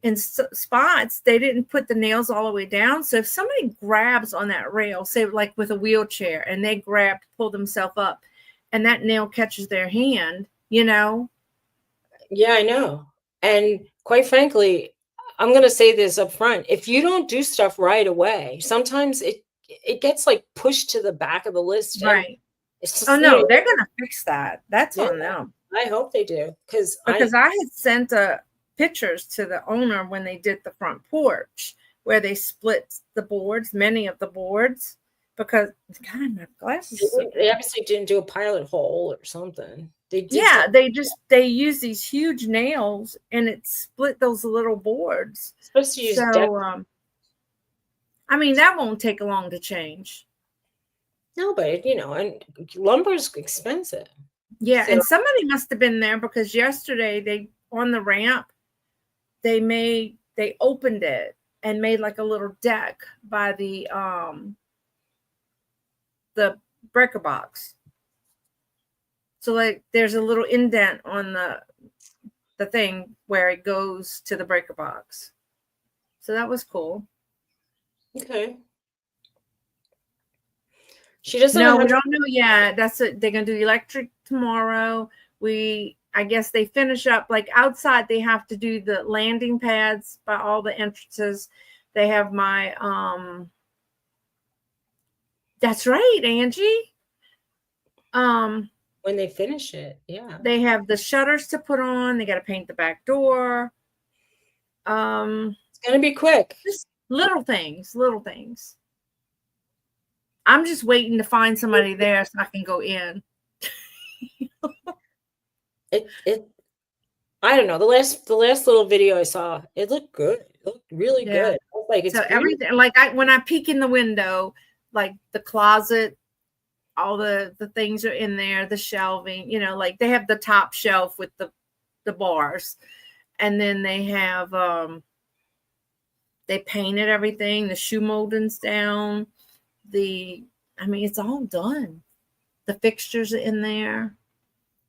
in spots, they didn't put the nails all the way down. So if somebody grabs on that rail, say like with a wheelchair, and they pull themselves up, and that nail catches their hand, Yeah, I know. And quite frankly, I'm going to say this up front. If you don't do stuff right away, sometimes it gets like pushed to the back of the list. Right. They're going to fix that. That's on them. I hope they do. Because I had sent pictures to the owner when they did the front porch where they split the boards, many of the boards, because God, my glasses. They obviously didn't do a pilot hole or something. They use these huge nails and it split those little boards. Supposed to use I mean, that won't take long to change. No, but and lumber's expensive. Yeah, and somebody must have been there because yesterday on the ramp, they opened it and made like a little deck by the breaker box. So like there's a little indent on the thing where it goes to the breaker box. So that was cool. Okay. She doesn't No, we don't know yet. That's it. They're gonna do electric tomorrow. I guess they finish up like outside. They have to do the landing pads by all the entrances. They have my that's right, Angie. When they finish it, yeah. They have the shutters to put on. They got to paint the back door. It's gonna be quick. Just little things. I'm just waiting to find somebody there so I can go in. I don't know. The last little video I saw, it looked good. It looked really good. Like it's so everything. Like when I peek in the window, like the closet, all the things are in there. The shelving, like they have the top shelf with the bars, and then they have they painted everything. The shoe molding's down. It's all done. The fixtures are in there.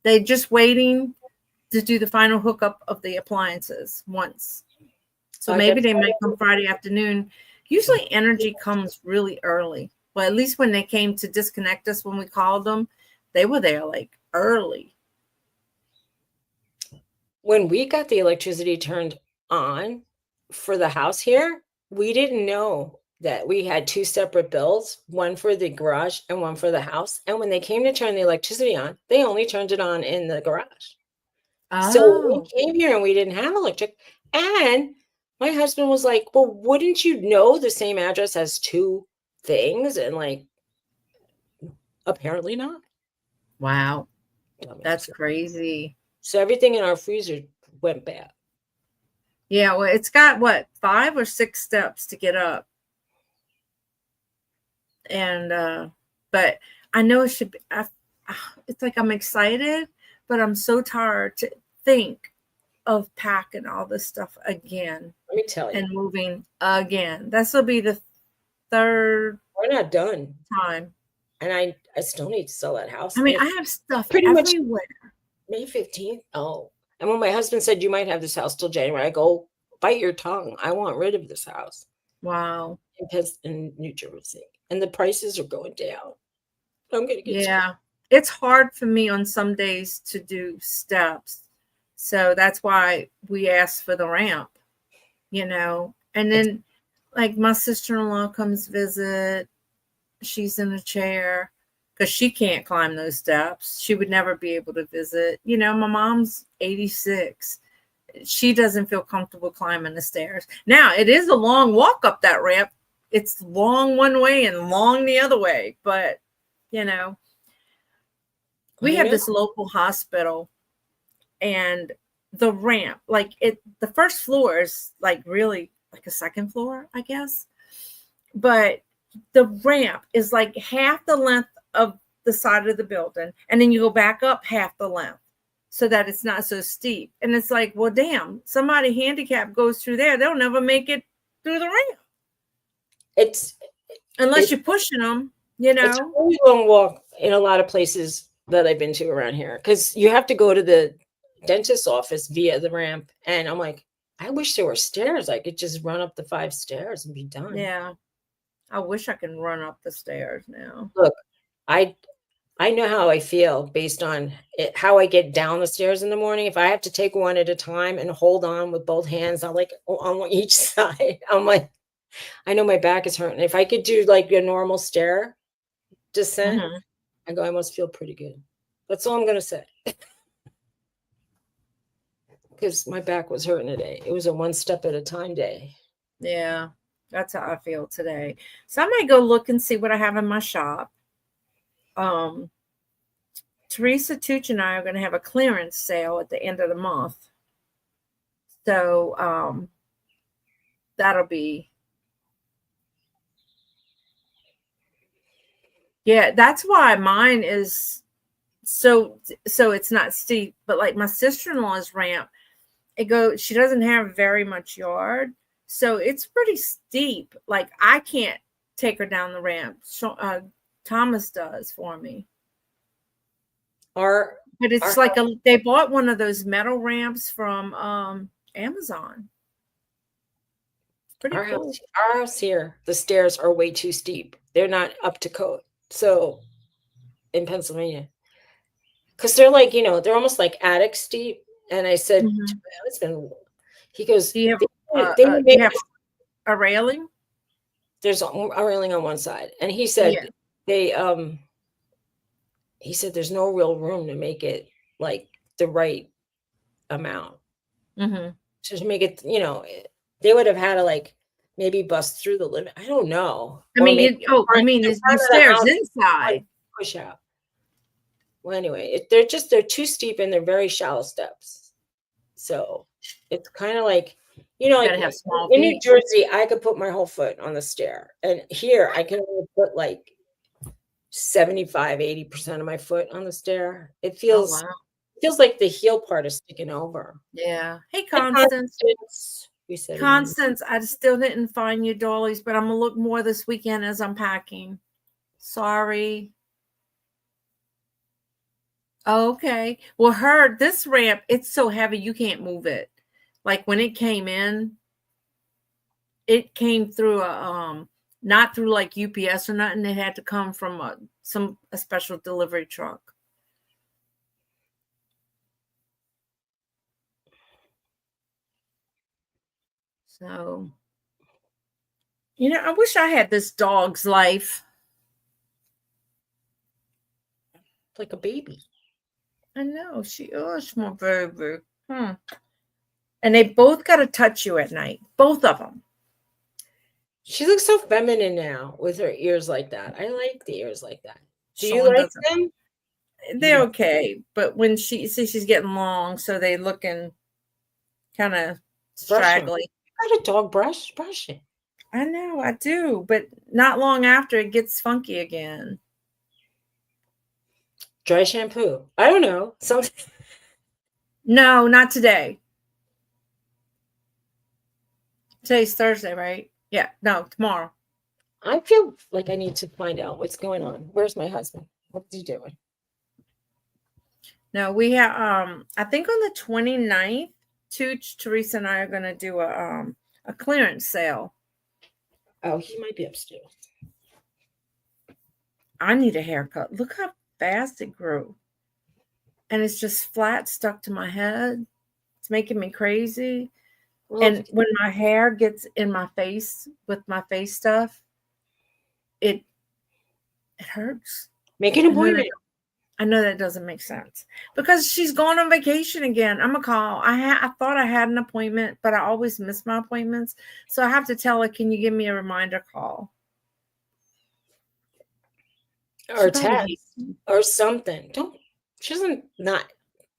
They're just waiting to do the final hookup of the appliances once. So maybe they might come Friday afternoon. Usually energy comes really early. Well, at least when they came to disconnect us when we called them, they were there like early. When we got the electricity turned on for the house here, we didn't know that we had two separate bills, one for the garage and one for the house. And when they came to turn the electricity on, they only turned it on in the garage. Oh. So we came here and we didn't have electric. And my husband was like, well, wouldn't you know the same address has two things? And like, apparently not. Wow. That's crazy. So everything in our freezer went bad. Yeah, well, it's got 5 or 6 steps to get up. And but I know it should be, it's like I'm excited, but I'm so tired to think of packing all this stuff again. Let me tell you. And moving again. This will be the third. We're not done. Time. And I still need to sell that house. I mean, I have stuff pretty everywhere. Much May 15th. Oh. And when my husband said you might have this house till January, I go, bite your tongue. I want rid of this house. Wow. In New Jersey. And the prices are going down. I'm going to get started. It's hard for me on some days to do steps. So that's why we asked for the ramp, And then like my sister-in-law comes visit. She's in a chair because she can't climb those steps. She would never be able to visit. My mom's 86. She doesn't feel comfortable climbing the stairs. Now, it is a long walk up that ramp. It's long one way and long the other way. But, we have this local hospital and the ramp, the first floor is like really like a second floor, I guess. But the ramp is like half the length of the side of the building. And then you go back up half the length so that it's not so steep. And it's like, well, damn, somebody handicapped goes through there. They'll never make it through the ramp. Unless you're pushing them, It's a really long walk in a lot of places that I've been to around here. Because you have to go to the dentist's office via the ramp. And I'm like, I wish there were stairs. I could just run up the 5 stairs and be done. Yeah. I wish I could run up the stairs now. Look, I know how I feel based on how I get down the stairs in the morning. If I have to take one at a time and hold on with both hands, I'm like on each side. I'm like, I know my back is hurting. If I could do like a normal stair descent, I go, I must feel pretty good. That's all I'm going to say. Because my back was hurting today. It was a one step at a time day. Yeah. That's how I feel today. So I might go look and see what I have in my shop. Teresa Tooch and I are going to have a clearance sale at the end of the month. So that'll be. Yeah, that's why mine is so it's not steep. But like my sister-in-law's ramp, she doesn't have very much yard. So it's pretty steep. Like I can't take her down the ramp. So, Thomas does for me. But it's like they bought one of those metal ramps from Amazon. Pretty cool. Our house here, the stairs are way too steep. They're not up to code. So in Pennsylvania, because they're like, they're almost like attic steep. And I said to my husband, he goes, do you have, they do you have a railing? There's a railing on one side. And he said he said there's no real room to make it like the right amount. To make it, they would have had to like maybe bust through the limit. I don't know. I mean, the stairs inside. Like, push out. Well, anyway, they're too steep and they're very shallow steps. So it's kind of like, like in New Jersey, I could put my whole foot on the stair. And here I can only put like 75-80% of my foot on the stair. It feels like the heel part is sticking over. Yeah. Hey, Constance. Constance, I still didn't find your dollies, but I'm gonna look more this weekend as I'm packing. Sorry. Okay. Well, this ramp, it's so heavy you can't move it. Like when it came in, it came through not through like UPS or nothing. It had to come from a special delivery truck. So, I wish I had this dog's life. Like a baby. I know. She's my baby. And they both got to touch you at night. Both of them. She looks so feminine now with her ears like that. I like the ears like that. Do you like them? They're okay. But when she's getting long, so they looking kind of straggly. You got a dog brush it. I know, I do. But not long after, it gets funky again. Dry shampoo. I don't know. Something. No, not today. Today's Thursday, right? Yeah. No, tomorrow. I feel like I need to find out what's going on. Where's my husband? What's he doing? No, we have I think on the 29th, Teresa and I are gonna do a clearance sale. Oh, he might be upstairs. I need a haircut. Look how fast it grew. And it's just flat stuck to my head. It's making me crazy. Well, and when my hair gets in my face with my face stuff, it hurts. Make an appointment. I know that doesn't make sense because she's going on vacation again. I'm gonna call. I thought I had an appointment, but I always miss my appointments. So I have to tell her, can you give me a reminder call? Or text or something.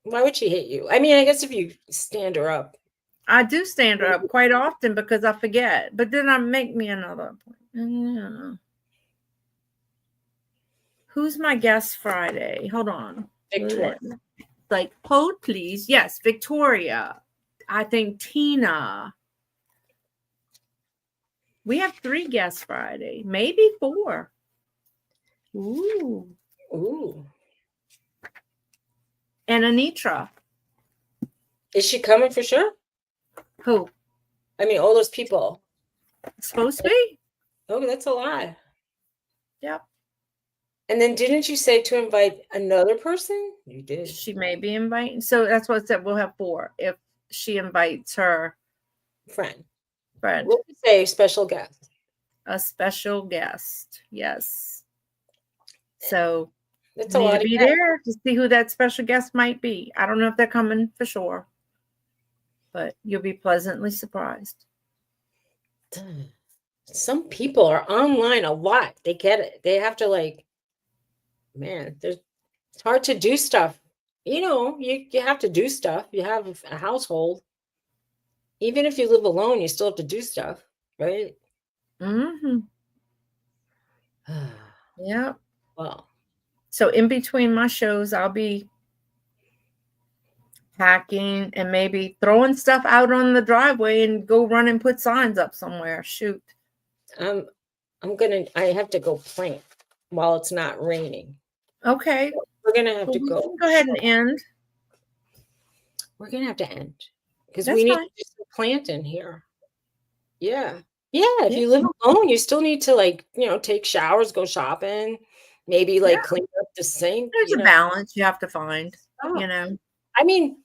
Why would she hit you? I mean, I guess if you stand her up. I do stand her up quite often because I forget, but then I make me another appointment. Yeah. Who's my guest Friday? Hold on. Victoria. Like, hold please. Yes, Victoria. I think Tina. We have 3 guests Friday, maybe 4. Ooh. And Anitra. Is she coming for sure? Who? I mean, all those people. It's supposed to be? Oh, that's a lot. Yep. And then didn't you say to invite another person? You did. She may be inviting. So that's what I said. We'll have 4 if she invites her friend. What would you say? Special guest. A special guest. Yes. So it's a lot to be there to see who that special guest might be. I don't know if they're coming for sure, but you'll be pleasantly surprised. Some people are online a lot. They get it. They have to man, it's hard to do stuff. You have to do stuff. You have a household. Even if you live alone, you still have to do stuff, right? Mm-hmm. Yeah. Well. So in between my shows, I'll be packing, and maybe throwing stuff out on the driveway and go run and put signs up somewhere. Shoot. I have to go plant while it's not raining. Okay. We're gonna have to We go. can go ahead and end. We're gonna have to end because That's we need fine. to do some planting here. Yeah. Yeah. If you live alone, you still need to, like, take showers, go shopping, maybe like clean up the sink. There's a balance you have to find, I mean,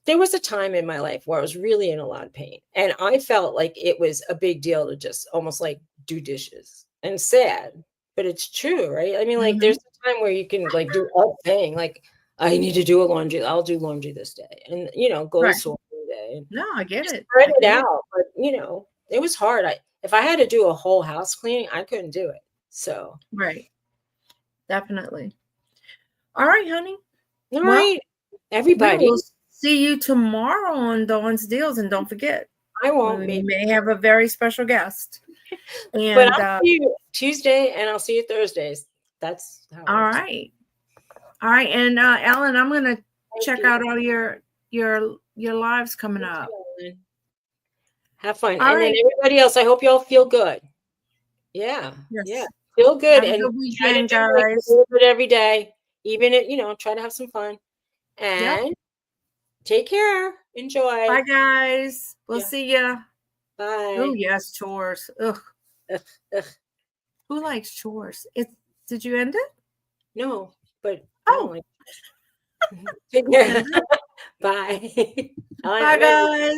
there was a time in my life where I was really in a lot of pain, and I felt like it was a big deal to just almost like do dishes, and sad, but it's true, right? I mean, like, there's a time where you can like do a thing, like, I need to do a laundry. I'll do laundry this day, and go to school one day. And no, I get it. Spread it out, but it was hard. If I had to do a whole house cleaning, I couldn't do it. So right, definitely. All right, honey. All right, everybody. We'll see you tomorrow on Dawn's Deals, and don't forget, I won't. We may have a very special guest. And but I'll see you Tuesday, and I'll see you Thursdays. That's how. All right. All right, and Ellen, I'm gonna check out all your lives coming up. Have fun, and then everybody else. I hope you all feel good. Yeah, yeah, feel good, have and a good weekend, guys. guys. A little bit every day, even try to have some fun, and take care. Enjoy. Bye, guys. We'll see ya. Bye. Oh yes, chores. Ugh. Who likes chores? Did you end it? No, but I don't like. Take care. Bye. Bye, guys.